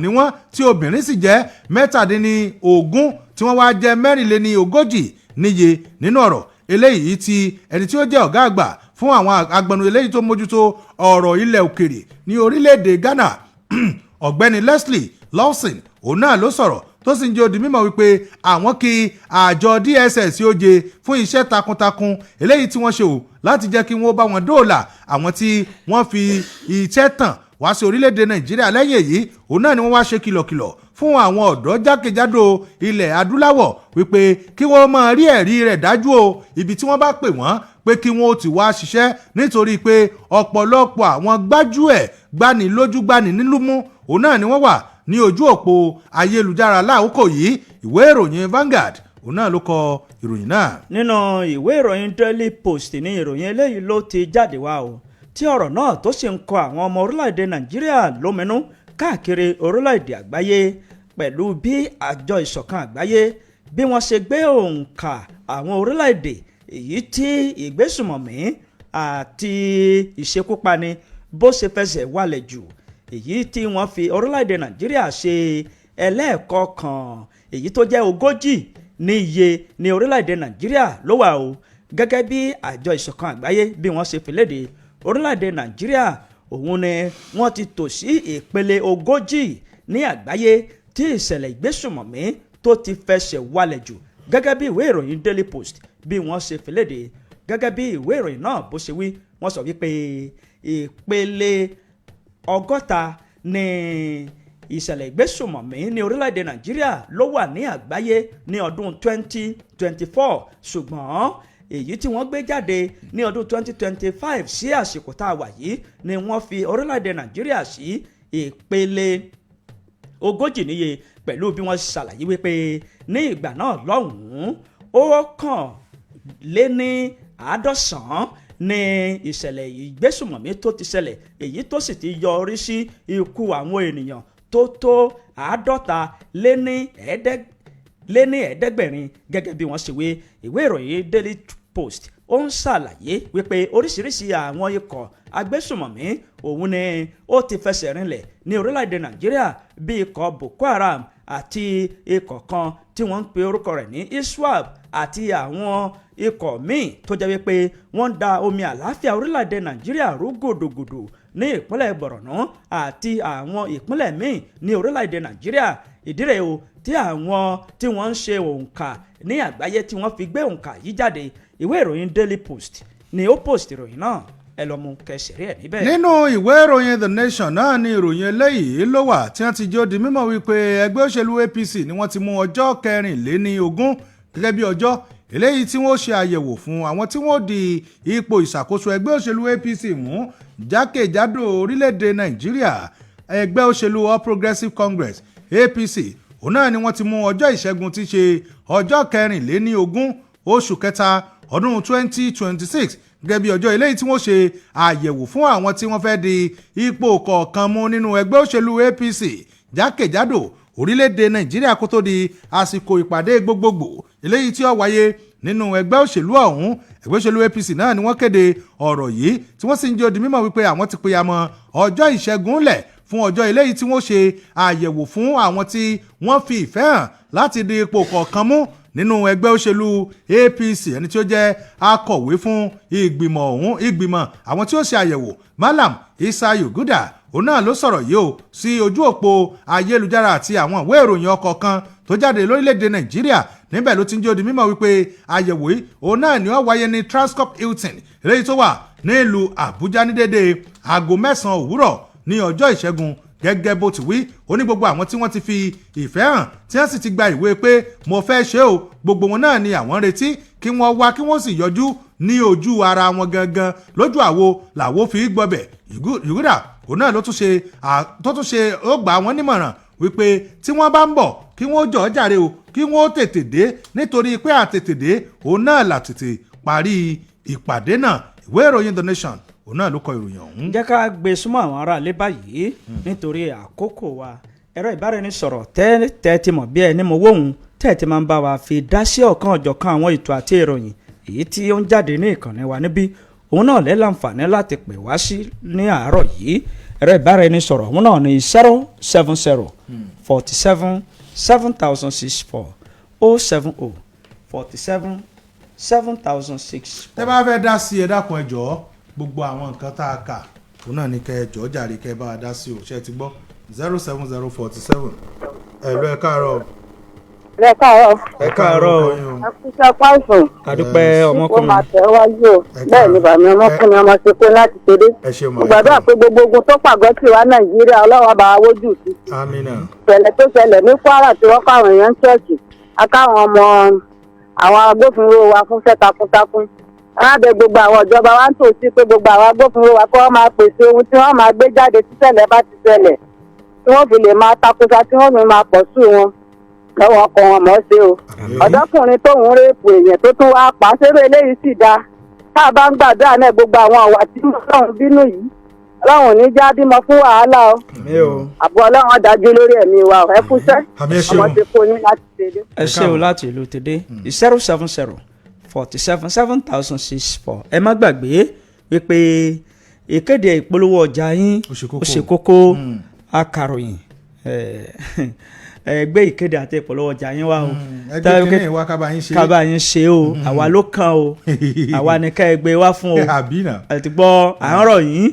ni wọ́n tí obìnrin sì jẹ́ 17 tí wọ́n wá jẹ́ 40 níye. Nínú ọ̀rọ̀ eléyìí tí ẹni tí ó jẹ́ ọ̀gá àgbà fún àwọn agbọnnu eléyìí tó mójútó ọ̀rọ̀ ilẹ̀ òkèrè ní orílẹ̀-èdè Ghana ọ̀gbẹ́ni Leslie Lawson òun náà ló sọ̀rọ̀ tó sì ń jẹ́ ó di mímọ̀ wípé àwọn kí àjọ DSS ó jẹ fún iṣẹ́ takuntakun eléyìí tí wọ́n ṣe ò láti jẹ́ kí wọ́n bá wọn dóòlà àwọn tí wọ́n fi iṣẹ́ tàn wá sí orílẹ̀-èdè Nàìjíríà. Lẹ́yìn èyí òun náà ni wọ́n wá ṣe kìlọ̀kìlọ̀ fún àwọn ọ̀dọ́ jákèjádò ilẹ̀ adúláwọ̀ wípé kí wọ́n máa rí ẹ̀rí rẹ̀ dájú o ibi tí wọ́n bá pè wọ́n pé kí wọ́n ti wá ṣiṣẹ́ nítorí pé ọ̀pọ̀lọpọ̀ àwọn gbájúẹ̀ gbani lójú gbani nílùmú òun náà ni wọ́n wà ní ojú òpó ayélujára láàkókò yìí. Ìwé ìròyìn Vanguard òun náà ló kọ ìròyìn náà. nínú ìwé ìròyìn Daily Post ní ìròyìn eléyìí ló ti jáde wá o tí ọ̀rọ̀ náà tó sì ń kọ àwọn ọmọ orílẹ̀-èdè Nàìjíríà lóminú káàkiri orílẹ̀-èdè àgbáyé pẹ̀lú bí àjọ ìṣọ̀kan àgbáyé bí wọ́n ṣe gbé òǹkà àwọn orílẹ̀-èdè èyí tí ìgbésùmọ̀mí àti ìṣekúpani bó ṣe fẹsẹ̀ wálẹ̀ jù èyí tí wọ́n fi orílẹ̀-èdè Nàìjíríà ṣe ẹlẹ́ẹ̀kọ̀ọ̀kan èyí tó jẹ́ 40 ní iye ní orílẹ̀-èdè Nàìjíríà ló wà o gẹ́gẹ́ bí àjọ ìṣọ̀kan àgbáyé bí wọ́n ṣe fi léde orílẹ̀-èdè Nàìjíríà òun ni wọ́n ti tò sí ìpele 40 ní àgbáyé tí ìṣẹ̀lẹ̀ ìgbésùmọ̀mí tó ti fẹsẹ̀ wálẹ̀ jù gẹ́gẹ́ bí ìwé ìròyìn Daily Post bí wọ́n ṣe fi léde. Gẹ́gẹ́ bí ìwé ìròyìn náà bó ṣe wí wọ́n sọ wípé ìpele 60 ní ìṣẹ̀lẹ̀ ìgbésùmọ̀mí ní orílẹ̀-èdè Nàìjíríà ló wà ní àgbáyé ní ọdún 2024 ṣùgbọ́n èyí tí wọ́n gbé jáde ní ọdún 2025 sí àsìkò tá a wà yìí ni wọ́n fi orílẹ̀-èdè Nàìjíríà sí ìpele 40 níye pẹ̀lú bí wọ́n ṣàlàyé wípé ní ìgbà náà lọ́hùn-ún ó kàn lé ní 150 ní ìṣẹ̀lẹ̀ ìgbésùmọ̀mí tó ti ṣẹlẹ̀ èyí tó sì ti yọrí sí ikú àwọn ènìyàn tó 50 lé ní ẹ̀ẹ́dẹ́gbẹ̀rin gẹ́gẹ́ bí wọ́n ṣe wé. Ìwé ìròyìn Daily Post ó ń ṣàlàyé wípé oríṣiríṣi àwọn ikọ̀ agbésùmọ̀mí òun ni ó ti fẹsẹ̀ rinlẹ̀ ní orílẹ̀-èdè Nàìjíríà bí ikọ̀ Boko Haram àti ikọ̀ kan tí wọ́n ń pe orúkọ rẹ̀ ní ISWAP àti àwọn ikọ̀ míì tó jẹ́ wípé wọ́n ń da omi àlàáfíà orílẹ̀-èdè Nàìjíríà rú gòdògòdò ní ìpínlẹ̀ Borno àti àwọn ìpínlẹ̀ míì ní orílẹ̀-èdè Nàìjíríà. Ìdí rẹ̀ o tí àwọn tí wọ́n ń ṣe òǹkà ní àgbáyé tí wọ́n fi gbé òǹkà yìí jáde. Ìwé ìròyìn Daily Post ni ó post ìròyìn náà ẹ lọ mú kẹsìrì ẹ níbẹ̀. nínú ìwé ìròyìn The Nation náà ni ìròyìn eléyìí ló wà tí wọ́n ti jẹ́ ó di mímọ̀ wípé ẹgbẹ́ òṣèlú APC ni wọ́n ti mú ọjọ́ 24 gẹ́gẹ́ bí ọjọ́ eléyìí tí wọ́n ṣe àyẹ̀wò fún àwọn tí wọ́n di ipò ìṣàkóso ẹgbẹ́ òṣèlú APC mú jákèjádò orílẹ̀-èdè Nàìjíríà. Ẹgbẹ́ òṣèlú All Progressives Congress APC òun náà ni wọ́n ti mú ọjọ́ ìṣẹ́gun tí ṣe ọjọ́ 24 oṣù kẹta ọdún 2026 gẹ́gẹ́ bí ọjọ́ eléyìí tí wọ́n ṣe àyẹ̀wò fún àwọn tí wọ́n fẹ́ di ipò kọ̀ọ̀kan mú nínú ẹgbẹ́ òṣèlú APC jákèjádò orílẹ̀-èdè Nàìjíríà kó tó di àsìkò ìpàdé gbogbogbò eléyìí tí ó wáyé nínú ẹgbẹ́ òṣèlú ọ̀hún. Ẹgbẹ́ òṣèlú APC náà ni wọ́n kéde ọ̀rọ̀ yìí tí wọ́n sì ń jẹ́ ó di mímọ̀ wípé àwọn ti pèyàmọ́ ọjọ́ ìṣẹ́gun lẹ̀ fún ọjọ́ eléyìí tí wọ́n ṣe àyẹ̀wò fún àwọn tí wọ́n fi ìfẹ́ hàn láti di ipò kọ̀ọ̀kan mú nínú ẹgbẹ́ òṣèlú APC ẹni tí ó jẹ́ akọ̀wé fún ìgbìmọ̀ àwọn tí ó ṣe àyẹ̀wò Malam Isa Yuguda òun náà ló sọ̀rọ̀ yìí o sí ojú òpó ayélujára àti àwọn ìwé ìròyìn ọ̀kọ̀ọ̀kan tó jáde lórílẹ̀‐èdè Nàìjíríà níbẹ̀ ló ti ń jẹ́ odi mímọ̀ wípé àyẹ̀wò yìí òun náà ni ó wáyé ní Transcorp Hilton eléyìí tó wà ní ìlú Àbújá ní dédé aago 9 òwúrọ̀ ní ọjọ́ ìṣẹ́gun gẹ́gẹ́ bó ti wí ó ní gbogbo àwọn tí wọ́n ti fi ìfẹ́ hàn tí wọ́n sì ti gba ìwé pé mo fẹ́ ṣe o gbogbo wọn náà ni àwọn retí kí wọ́n wá kí wọ́n sì yọjú ní ojú ara wọn gangan lójú àwo làwo fi gbọ́bẹ̀ Yuguda òun náà ló tún ṣe ó gbà wọ́n nímọ̀ràn wípé tí wọ́n bá ń bọ̀ kí wọ́n jọ̀ọ́ jàre o kí wọ́n tètè dé nítorí pé àtètè dé òun náà là tètè parí ìpàdé náà ìwé ìròyìn The Nation òun náà ló kọ ìròyìn ọ̀hún. jẹ́ ká gbé súnmọ́ àwọn aráalé báyìí nítorí àkókò wa ẹ̀rọ ìbáraẹnisọ̀rọ̀ tẹ́ ti mọ̀ bí ẹni mo wóhun tẹ́ ti máa ń bá wa fi dá sí ọ̀kan ọ̀jọ̀kan àwọn ètò àti ìròyìn èyí tí ó ń jáde ní ìkànnì wa níbí òun náà lẹ́ láǹfààní láti pè wá sí ní àárọ̀ yìí ẹ̀rọ ìbáraẹnisọ̀rọ̀ òun náà ní 070 47 7064 070 47 7064. tẹ́ bá fẹ́ dá sí ẹ dákun ẹ jọ̀ọ́ gbogbo àwọn nǹkan tá a kà òun náà ní kẹ́ ẹ jọ̀ọ́ jàre kẹ́ ẹ bá wa dá sí o ṣe ti gbọ́ 07047 ẹ̀lú ẹ káàárọ̀. ẹ káàárọ̀. ẹ káàárọ̀. àkúṣe pàṣẹ. àdúpẹ́ ọmọkùnrin. kó máa tẹ̀ wájú o bẹ́ẹ̀ ni bàmí ọmọkùnrin ọmọ ṣe pé láti ṣeré. gbàdúrà pé gbogbo ogun tó pàgọ́ sí wa Nàìjíríà Ọlọ́run bá wa wójú sí. àmínà. ìṣẹ̀lẹ̀ tó ṣẹlẹ̀ ní Kwara tí wọ́n kọ́ àwọn èèyàn ṣọ́ọ̀ṣì akáwọn ọmọ àwọn agbófinró wa fún iṣẹ́ takuntakun alábẹ gbogbo àwọn ìjọba wa ń tò sí pé gbogbo àwọn agbófinró wa kí wọ́n máa pèsè ohun tí wọ́n máa gbé jáde tí ṣẹlẹ̀ bá ti ṣẹlẹ̀ tí wọ́n fi lè máa takuta tí wọ́n fi máa pọ̀ sí wọn lọ́wọ́ ọkọ̀ wọn mọ̀ ṣe o. ọ̀dọ́kùnrin tóun réèpù èèyàn tó tún wáá pa ṣeré eléyìí sì dáa tá a bá ń gbàdúrà náà gbogbo àwọn àwà tí Ọlọ́run bínú yìí Ọlọ́run ò ní já bímọ fún wàhálà o. àbọ̀ Ọlọ́run dájú lórí ẹ̀mí wa ẹ fúnṣẹ́ ọmọ ti kó ní láti tèdè. ẹ ṣé o láti ìlú tèdè 070 47 7064 ẹ má gbàgbé wípé ìkéde ìpolówó ọjà yín ó ṣe kókó akàròyìn gbé ìkéde àti ìpolówó ọjà yín wá o ẹgbẹ́ wá kábà yín ṣe o àwa ló kàn o àwa ni ká ẹ gbé wá fún o ẹ ti gbọ́ àárọ̀ yín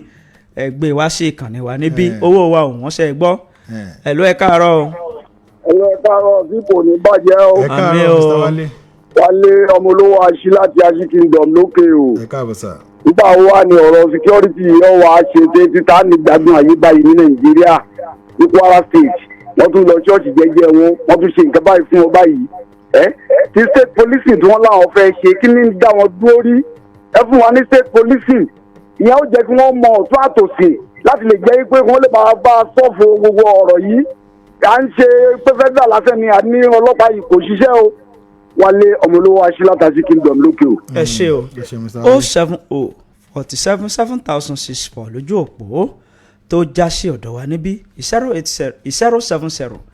ẹ gbé wá sí ìkànnì wa níbí owó wa ò wọ́n ṣe gbọ́ ẹ ló ẹ káàárọ̀ o. ẹ ló ẹ káàárọ̀ bí kò ní bàjẹ́ o. ẹ káàárọ̀ Mr. Wálé. Wálé ọmọ olówó aṣí láti aṣí kingdom lókè o. ẹ káàbọ̀ sà. nígbà wo wá ní ọ̀rọ̀ security yóò wá ṣe dé títà ní gbádùn ayé báyìí ní Nàìjíríà ní Kwara state wọ́n tún lọ ṣọ́ọ̀ṣì jẹ́jẹ́ wọ́n tún ṣe nǹkan báyìí fún wọn báyìí ti state policing tí wọ́n láwọn fẹ́ ṣe kí ní dá wọn dúró rí ẹ fún wa ní state policing ìyẹn ó jẹ́ kí wọ́n mọ ọ̀tún àtòsí láti lè jẹ́ pé wọ́n lè bá sọ́ọ̀fù gbogbo ọ̀rọ̀ yìí à ń ṣe pé federal lásán ni àní ọlọ́pàá yìí kò ṣiṣẹ́ o. Wálé ọmọlówó aṣílátají kingdom lókè o. ẹ ṣé o 070 47 7064 lójú òpó tó já sí ọ̀dọ̀ wa níbí 070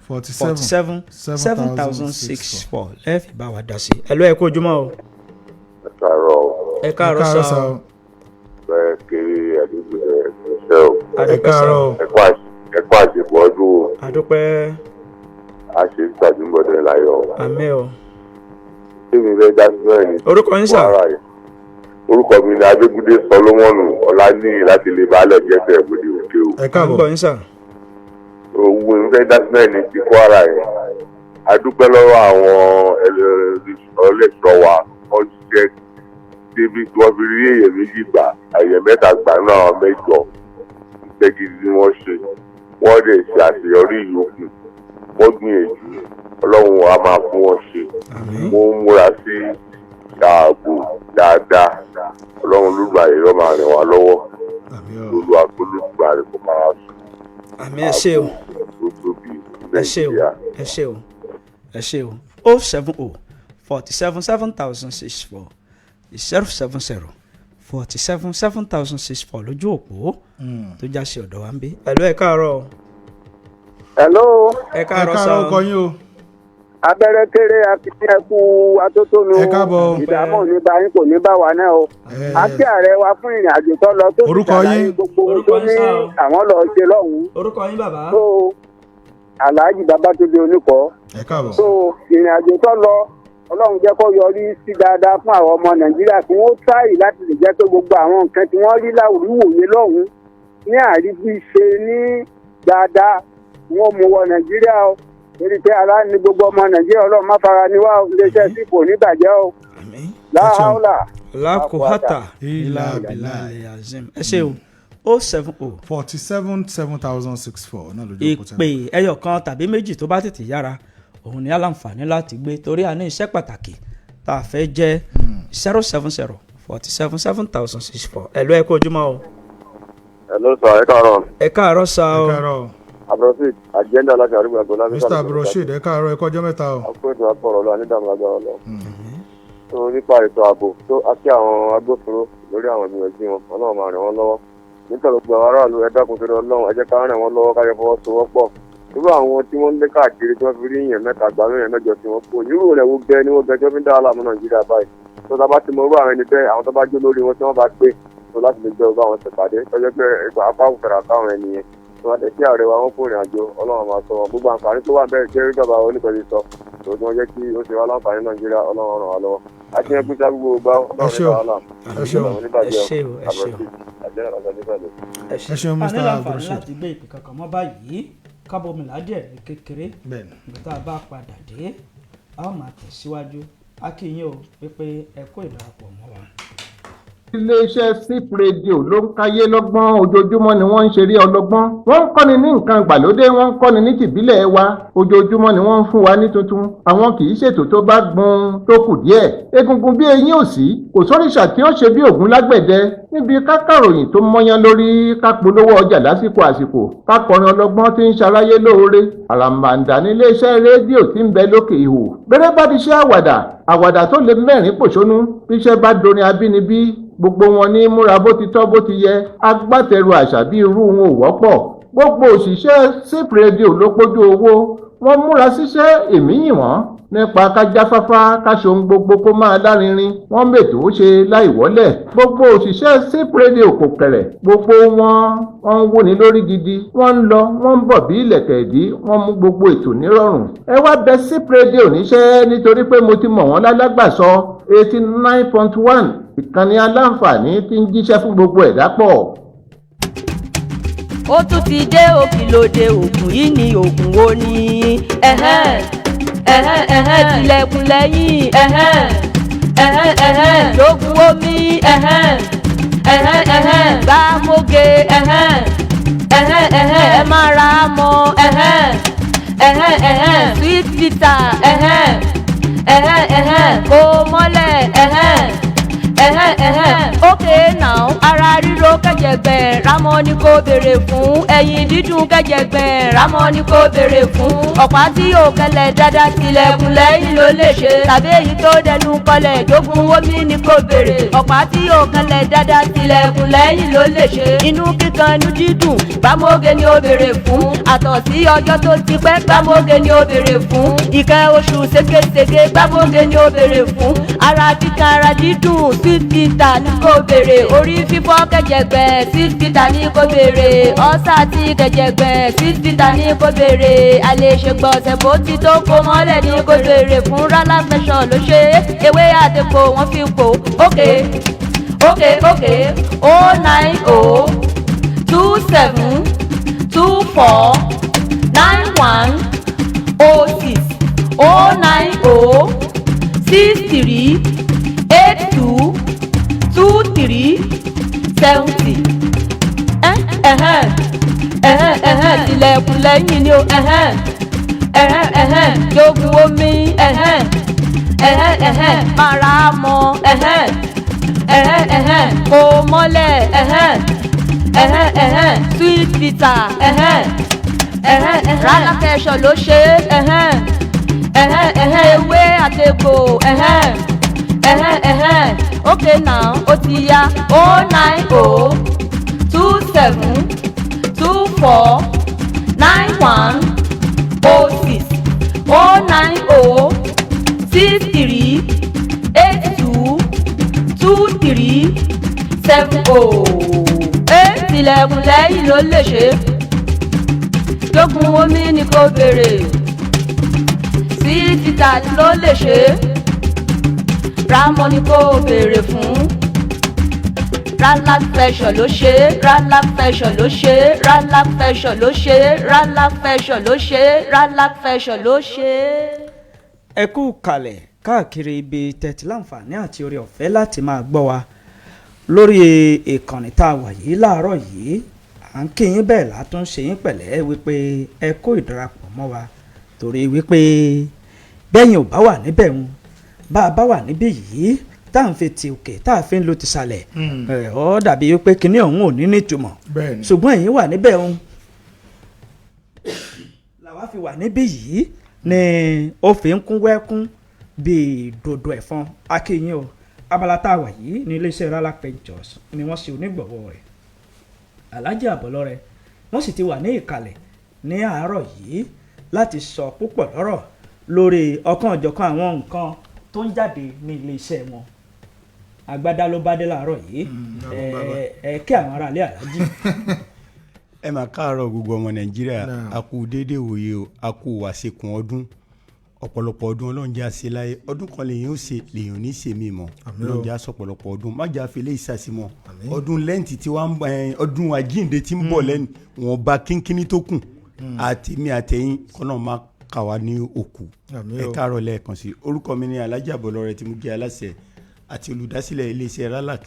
47 7064 lẹ́ẹ̀fì bá wa dá sí ẹ ló ẹ kó ojúmọ́ o. ẹ káàárọ̀. ẹ káàárọ̀ sá o. bẹ́ẹ̀ kiri àdúgbò ẹ̀ ṣiṣẹ́ o. ẹ káàárọ̀. ẹ kó àṣepọ̀ ọdún o. àdúpẹ́. a ṣe gbajúmọ̀dé láyọ̀. àmín o. mi fẹ́ dá sí náà ní. orúkọ yín sà. orúkọ mi ni Adégúndé Solomoni Ọláníyì láti lè baálẹ̀ gẹ́sẹ̀ ìbòdì òkè o. ẹ káàbọ̀. orúkọ yín sà. òun mi fẹ́ dá sí náà ní ti Kwara yẹn. a dúpẹ́ lọ́wọ́ àwọn ẹlẹ́ṣọ́ wa wọ́n ṣiṣẹ́ débi tí wọ́n fi rí èèyàn méjì gbà èèyàn mẹ́ta gbà náà mẹ́jọ iṣẹ́ gidi ni wọ́n ṣe wọ́n dẹ̀ ṣe àṣeyọrí ìyókù wọ́n gbìyànjú Ọlọ́run a máa fún wọn ṣe mo ń múra sí ààbò dáadáa Ọlọ́run lùgbàdì ló máa rìn wá lọ́wọ́ lólu àgbélùgbàdì kò máa sùn. àmín ẹ ṣé o ẹ ṣé o ẹ ṣé o ẹ ṣé o 070 47 7064 070 47 7064 lójú òpó tó já sí ọ̀dọ̀ wa ń bí. ẹ̀lú ẹ káàárọ̀. hello. ẹ káàárọ̀ sá o. ọkọ yín o. abẹ́rẹ́ kéré akíní ẹkú atótónu Ẹ káàbọ̀. ìdààmú ní báyìí kò ní bá wa náà o. àti ààrẹ wa fún ìrìn àjò tó lọ tó Orúkọ ṣàlàyé yín? gbogbo ohun Orúkọ tó yín ní sá o. àwọn lọ ṣe lọ́hùn-ún. orúkọ yín bàbá. tó Alhaji Babátúndé Oníkọ́. ẹ káàbọ̀. tó ìrìn àjò tó lọ ọlọ́run jẹ́ kó yọrí sí dáadáa fún àwọn ọmọ nàìjíríà kí wọ́n táyì láti lè jẹ́ pé gbogbo àwọn nǹkan tí wọ́n rí láwùríwòye lọ́hùn-ún ní àríbí ṣe ní dáadáa wọ́n mú wọ nàìjíríà o torí pé ara ní gbogbo ọmọ nàìjíríà ọlọ́run má fara ni wá o iléeṣẹ́ sí kò ní bàjẹ́ o láhàólà. lákòóhátà Ilà ilà bìlà. azim. ẹ ṣe o 070 47 náà lójú òkúta. ìpè ẹyọ kan tàbí méjì tó bá tètè yára òun ní aláǹfààní láti gbé torí a ní iṣẹ́ pàtàkì tá a fẹ́ jẹ́ 070 47 7064. ẹ̀lú ẹ kú ojúmọ́ o. Hello sir, ẹ káàárọ̀. ẹ káàárọ̀ sá ẹ o. káàárọ̀. Abdulrasheed agenda láti àrùgbà tó lábẹ́ Mr. Abdulrasheed ẹ káàárọ̀ ẹ kọjọ́ mẹ́ta o. àpòètò àpọ̀rọ̀ lọ nídàmú agbára lọ. tó nípa ètò ààbò tó àti àwọn agbófinró lórí àwọn ìgbìyànjú wọn ọlọ́run máa ràn wọ́n lọ́wọ́. nítorí gbogbo àwọn aráàlú ẹ dákun torí ọlọ́run ẹ jẹ́ ká ràn wọ́n lọ́wọ́ ká yẹ fọwọ́sowọ́pọ̀. irú àwọn tí wọ́n ń lé káàkiri tí wọ́n fi rí èèyàn mẹ́ta gbà lóyún mẹ́jọ tí wọ́n kó irú rẹ̀ wo gẹ́ ni wọ́n gẹ́jọ́ fi ń dá aláàmú Nàìjíríà báyìí. tó tá bá ti mọ irú àwọn ẹni bẹ́ẹ̀ àwọn tó bá jó lórí wọn tí wọ́n bá pé tó láti lè jẹ́ ọba àwọn ṣèpàdé tọ́jọ́ pé apá òfìrà káwọn ẹni yẹn tó wá tẹ̀ sí ààrẹ wa wọ́n kó ìrìn àjò ọlọ́run máa sọ wọn gbogbo àǹfààní tó wà bẹ́ẹ̀ jẹ́ ìjọba onípẹ̀lú sọ tó tí wọ́n jẹ́ kí ó ṣe wá láǹfààní Nàìjíríà ọlọ́run ràn wá lọ́wọ́ àti ẹkú sí agbègbè ọgbà ọlọ́run nípa wàhálà ẹ ṣeun. ẹ ṣe o ẹ ṣe o Ẹ ṣeun, Mr. a ní láǹfààní Abdulrasheed. láti gbé ìpè kankan mọ́ báyìí kábọ̀mìlà díẹ̀ ní kékeré Bẹ́ẹ̀ni. ìgbà tá a bá padà dé a ó máa tẹ̀síwájú a kí yín o pé ẹ kó ìdarapọ̀ mọ́ wa. iléeṣẹ́ sip radio ló ń káyé lọ́gbọ́n ojoojúmọ́ ni wọ́n ń ṣeré ọlọ́gbọ́n wọ́n ń kọ́ni ní nǹkan ìgbàlódé wọ́n ń kọ́ni ní tìbílẹ̀ wa ojoojúmọ́ ni wọ́n ń fún wa ní tuntun àwọn kì í ṣètò tó bá gbọ́n tó kù díẹ̀ egungun bí eyín ò sí kò sóríṣà tí ó ṣe bí ògún lágbẹ̀dẹ níbi kákàròyìn tó mọ́yán lórí ká polówó ọjà lásìkò àsìkò kákọrin ọlọ́gbọ́n tí ń ṣaráyé lóore àràmàǹdà ní iléeṣẹ́ rédíò tí ń bẹ lókè ihò bẹ́rẹ́ bá ti ṣe àwàdà tó lè mẹ́rin pòṣónú bíṣẹ́ bá dorin abínibí gbogbo wọn ní múra bó ti tọ́ bó ti yẹ agbátẹrù àṣà bí irú wọn ò wọ́pọ̀ gbogbo òṣìṣẹ́ sip radio ló pójú owó wọ́n múra síṣẹ́ èmi yìn wọ́n nípa kájáfáfá káṣohun gbogbo kó máa lárinrin wọ́n mètò ó ṣe láìwọ́lẹ̀ gbogbo òṣìṣẹ́ sip radio kò kẹ̀rẹ̀ gbogbo wọn ń wúni lórí gidi wọ́n ń lọ wọ́n ń bọ̀ bí ilẹ̀kẹ̀ ìdí wọ́n mú gbogbo ètò nírọ̀rùn ẹ wá bẹ sip radio níṣẹ́ nítorí pé mo ti mọ̀ wọ́n lálágbàsọ 89.1 ìkànnì aláǹfààní tí ń jíṣẹ́ fún gbogbo ẹ̀dá pọ̀. ó tún ti dé òkìlódé ògùn yìí ni ògùn wo ni tilẹ̀kùn lẹ́yìn jogun omi gbàmóge ẹ máa ra mọ́ sweet bitter kó mọ́lẹ̀ okay now ara ríro kẹjẹgbẹ rámọ ni kò béèrè fún ẹyin dídùn kẹjẹgbẹ rámọ ni kò béèrè fún ọ̀pá tí yóò kẹlẹ̀ dáadáa tilẹ̀kùn lẹ́yìn ló lè ṣe tàbí èyí tó dẹnu kọlẹ̀ jogun omi ni kò béèrè ọ̀pá tí yóò kẹlẹ̀ dáadáa tilẹ̀kùn lẹ́yìn ló lè ṣe inú kíkan inú dídùn gbàmóge ni ó béèrè fún àtọ̀ sí ọjọ́ tó ti pẹ́ gbàmóge ni ó béèrè fún ìkẹ́ oṣù ségesège gbàmóge ni ó béèrè fún ara títa ara dídùn sweet bitter ní kò béèrè orí fífọ́ kẹjẹgbẹ sweet bitter ní kò béèrè ọ̀sà tí kẹjẹgbẹ sweet bitter ní kò béèrè àlèṣègbọ̀nsẹ̀ bó ti tó kó mọ́lẹ̀ ní kò béèrè fún rálá fẹsọ̀ ló ṣe ewé àtẹ̀kọ́ wọ́n fi pò ókè 090 tilẹ̀kùn lẹ́yìn ni o jogun omi mara mọ́ kó mọ́lẹ̀ sweet bitter rárá kẹsàn ló ṣe ewé àtẹ̀kò okay now ó ti yá 09027249106 090 tilẹ̀kùn lẹ́yìn ló lè ṣe jogun omi ni kò béèrè sí títà ló lè ṣe rámọ́ ni kò béèrè fún rálá fashion ló ṣe rálá fashion ló ṣe rálá fashion ló ṣe rálá fashion ló ṣe rálá fashion ló ṣe. ẹ kú kalẹ̀ káàkiri ibi tẹ́tí láǹfààní àti oore ọ̀fẹ́ láti máa gbọ́ wa lórí ìkànnì tá a wà yìí láàárọ̀ yìí à ń kí yín bẹ́ẹ̀ látún ṣe yín pẹ̀lẹ́ wípé ẹ kó ìdarapọ̀ mọ́ wa torí wípé bẹ́yìn ò bá wà níbẹ̀ ń bá a bá wà níbí yìí tá à ń fi ti òkè tá a fi ń lo ti sàlẹ̀ ó dàbí wípé kinní ọ̀hún ò ní nítumọ̀ ṣùgbọ́n ẹ̀yin wà níbẹ̀ ń làwa fi wà níbí yìí ni ó fi ń kún wẹ́kún bíi dòdò ẹ̀fọn akínyìn o abala tá a wà yìí ní iléeṣẹ́ Rala Ventures ni wọ́n ṣe onígbọ̀wọ́ rẹ̀ Alhaji Àbọ̀lọ́rẹ́ wọ́n sì ti wà ní ìkàlẹ̀ ní àárọ̀ yìí láti sọ púpọ̀ lọ́rọ̀ lórí ọ̀kan ọ̀jọ̀kan àwọn nǹkan tó ń jáde ní iléeṣẹ́ wọn agbádá ló bá dé láàárọ̀ yìí kí àwọn aráalé Alhaji. ẹ máa káàárọ̀ gbogbo ọmọ Nàìjíríà a kú déédéé wòye o a kú wàṣekùn ọdún ọ̀pọ̀lọpọ̀ ọdún ọlọ́run jẹ́ àṣẹ láyé ọdún kan lèyìn ó ṣe lèyìn ò ní ṣe mí mọ́ ọlọ́run jẹ́ àṣọ ọ̀pọ̀lọpọ̀ ọdún má jẹ́ àfẹ́lẹ́ ìsàsímọ́ ọdún lẹ́ǹtì tí wọ́n ọdún àjíǹde tí ń bọ̀ lẹ́nu wọn bá kínkínní tó kù àtẹ̀mí àtẹ̀yìn kọ́nà má kà wá ní òkú ẹ káàárọ̀ lẹ́ẹ̀kan sí orúkọ mi ní Alhaji Àbọ̀lọ́rẹ́ tí mo jẹ́ aláṣẹ àti olùdásílẹ̀ iléeṣẹ́ Rala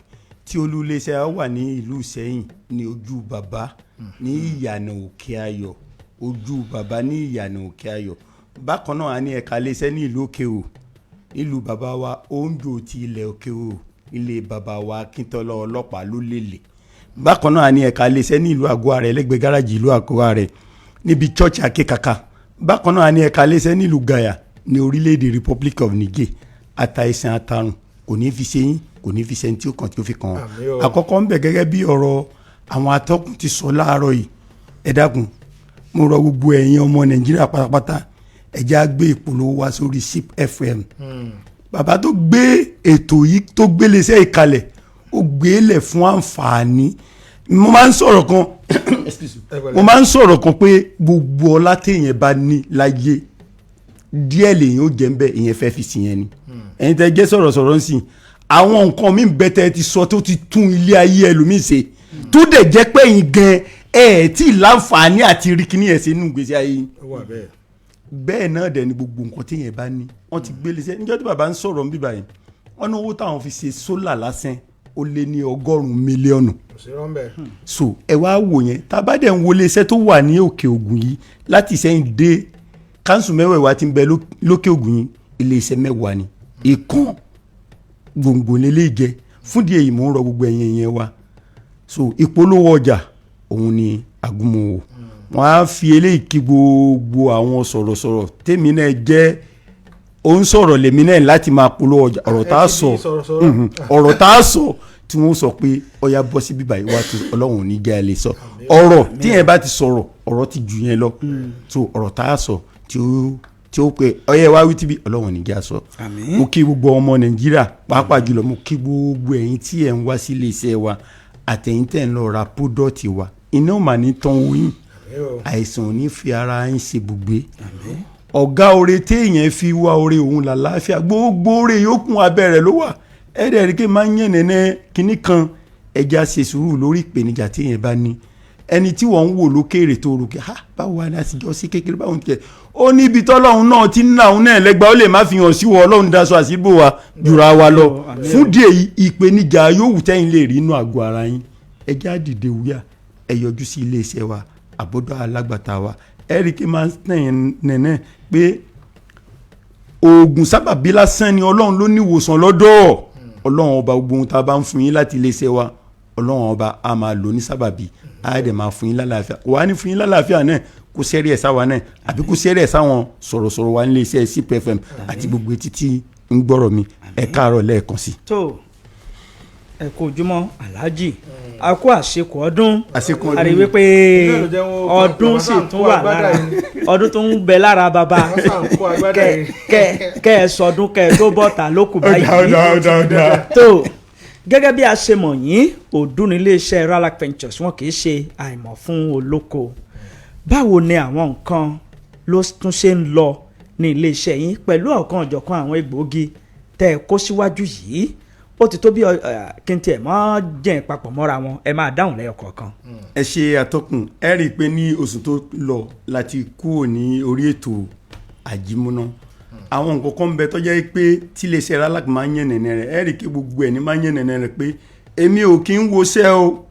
tí olú iléeṣẹ́ wà ní ìlú Ìṣẹ́yìn ní ojú bàbá ní ìyànà òkè ayọ̀ ojú bàbá ní ìyànà òkè ayọ̀ bákan náà a ní ẹ̀ka iléeṣẹ́ ní ìlú òkè o ìlú bàbá wa oúnjẹ ti ilẹ̀ òkè o ilé bàbá wa Akíntọ́lá ọlọ́pàá ló lélẹ̀ bákan náà a ní ẹ̀ka iléeṣẹ́ ní ìlú àgọ́ ààrẹ lẹ́gbẹ̀ẹ́ gáràjì ìlú àgọ́ ààrẹ níbi church akékaka bákan náà a ní ẹ̀ka iléeṣẹ́ ní ìlú Gaya ní orílẹ̀-èdè Republic of Niger àtàìsàn àtàrùn kò ní fi ṣe yín kò ní fi ṣe ní tí ó kàn tí ó fi kàn án àkọ́kọ́ ń bẹ̀ gẹ́gẹ́ bí ọ̀rọ̀ àwọn atọ́kùn ti sọ láàárọ̀ yìí ẹ dákun mo rọ gbogbo ẹ̀yin ọmọ Nàìjíríà pátápátá ẹ jẹ́ á gbé ìpolówó wá sórí SIP FM bàbá tó gbé ètò yìí tó gbélé iṣẹ́ ìkalẹ̀ ó gbélé fún àǹfààní mo máa ń sọ̀rọ̀ kan pé gbogbo ọlá téèyàn bá ní láyé díẹ̀ lèyìn ó jẹ́ ń bẹ́ ìyẹn fẹ́ fi sí yẹn ni ẹ̀yin tẹ́ jẹ́ sọ̀rọ̀ ń sìn àwọn nǹkan mi bẹ́tẹ̀ ti sọ tó ti tún ilé ayé ẹlòmíì ṣe tó dẹ̀ jẹ́ pé yín gan tí láǹfààní àti rí kíní ẹ̀ ṣe nínú ìgbésí ayé yín bẹ́ẹ̀ náà dẹ̀ ni gbogbo nǹkan téèyàn bá ní wọ́n ti gbélé iṣẹ́ níjọ́ tí bàbá ń sọ̀rọ̀ ń bíbá yìí wọ́n ní owó táwọn fi ṣe sólà lásán ó lé ní 100 mílíọ̀nù so ẹ wá wò yẹn tá a bá dẹ̀ ń wọlé iṣẹ́ tó wà ní òkè ògùn yìí láti Ìṣẹ́yìn dé káńsù mẹ́wẹ̀ẹ́wá ti ń bẹ lókè ògùn yìí ilé iṣẹ́ mẹ́wàá ni ìkan gbòǹgbò lélẹ́ jẹ fúndì èyí mò ń rọ gbogbo ẹ̀yìn yẹn wa so ìpolówó ọjà òun ni àgúnmọ̀wò wọ́n á fi eléyìí kí gbogbo àwọn sọ̀rọ̀sọ̀rọ̀ tèmi náà jẹ́ òun sọ̀rọ̀ lèmi náà láti máa polówó ọjà ọ̀rọ̀ tá a sọ tí wọ́n sọ pé ọya bọ́ sí bíbá ìwà tó ọlọ́run ní jẹ́ ẹ lè sọ ọ̀rọ̀ tí yẹn bá ti sọ̀rọ̀ ọ̀rọ̀ ti jù yẹn lọ so ọ̀rọ̀ tá a sọ tí ó pé ọyẹ wá wí tíbi ọlọ́run ní jẹ́ a sọ mo kí gbogbo ọmọ Nàìjíríà pàápàá jùlọ mo kí gbogbo ẹ̀yin tí ẹ̀ ń wá sí iléeṣẹ́ wa àtẹ̀yin tẹ̀ ń lọ ra pódọ́ọ̀tì wa iná ò mà ní tán oyin àìsàn ò ní fi ara ń ṣe bùgbé ọ̀gá oore téèyàn fi wá oore òun làlàáfíà gbogbo oore yòókù abẹ́rẹ́ ló wà ẹ̀rẹ́ rí kí máa ń yẹn nẹ́nẹ́ kínní kan ẹja ṣe sùúrù lórí ìpèníjà téèyàn bá ní ẹni tí wọ́n ń wò lókèrè tó rò kí báwo wà ní àtijọ́ sí kékeré báwo ń tẹ̀ ó ní ibi tọ́lọ́run náà ti ń ná òun náà lẹ́gbàá ó lè má fi hàn sí wọ ọlọ́run daṣọ àṣìbò wa jùra wa lọ fún díẹ̀ ìpèníjà yòówù tẹ́yìn lè rí inú àgọ́ ara yín ẹja dìde wúyà ẹ yọjú sí iléeṣẹ́ wa àbọ̀dọ̀ alágbàtà wa eric máa ń tẹ̀yìn nẹ̀nẹ́ pé oògùn sábàbí lásán ni ọlọ́run ló ní ìwòsàn lọ́dọ̀ ọlọ́run ọba gbogbo ohun tá a bá ń fún yín láti iléeṣẹ́ wa ọlọ́run ọba a máa lò ní sábàbí a dẹ̀ máa fún yín lálàáfíà wà á ní fún yín lálàáfíà náà kó sẹ́rí ẹ̀ sáwa náà àbí kó sẹ́rí ẹ̀ sáwọn sọ̀rọ̀sọ̀rọ̀ wa nílé iṣẹ́ SIP FM àti gbogbo etí tí ń gbọ́rọ̀ mi ẹ káàárọ̀ lẹ́ẹ̀kan sí. tó ẹ kú ojúmọ́ Alhaji a kú àṣekù ọdún àrí wípé ọdún sì tún wà lára ọdún tó ń bẹ lára bàbá kẹ ẹ sọdún kẹ ẹ tó bọ́ta ló kù báyìí tó gẹ́gẹ́ bí a ṣe mọ̀ yín ọdún nílé iṣẹ́ Ralac Ventures wọn kì í ṣe àìmọ̀ fún olóko báwo ni àwọn nǹkan ló tún ṣe ń lọ ní ilé iṣẹ́ yín pẹ̀lú ọ̀kan ọ̀jọ̀kan àwọn egbòogi tẹ́ ẹ kó síwájú yìí ó ti tó bí kí n tiẹ̀ mọ́ jẹ́ papọ̀ mọ́ra wọn ẹ máa dáhùn lẹ́yọ kọ̀ọ̀kan. ẹ ṣe àtọkùn ẹ rí i pé ní oṣù tó lọ láti kúrò ní orí ètò àjímúná àwọn nǹkan kan ń bẹ tó jẹ́ pé tí iléeṣẹ́ Ralac máa ń yẹn nẹ̀nẹ̀ rẹ̀ ẹ rí i pé gbogbo ẹ̀ ní máa ń yẹn nẹ̀nẹ̀ rẹ̀ pé èmi ò kí ń woṣẹ́ o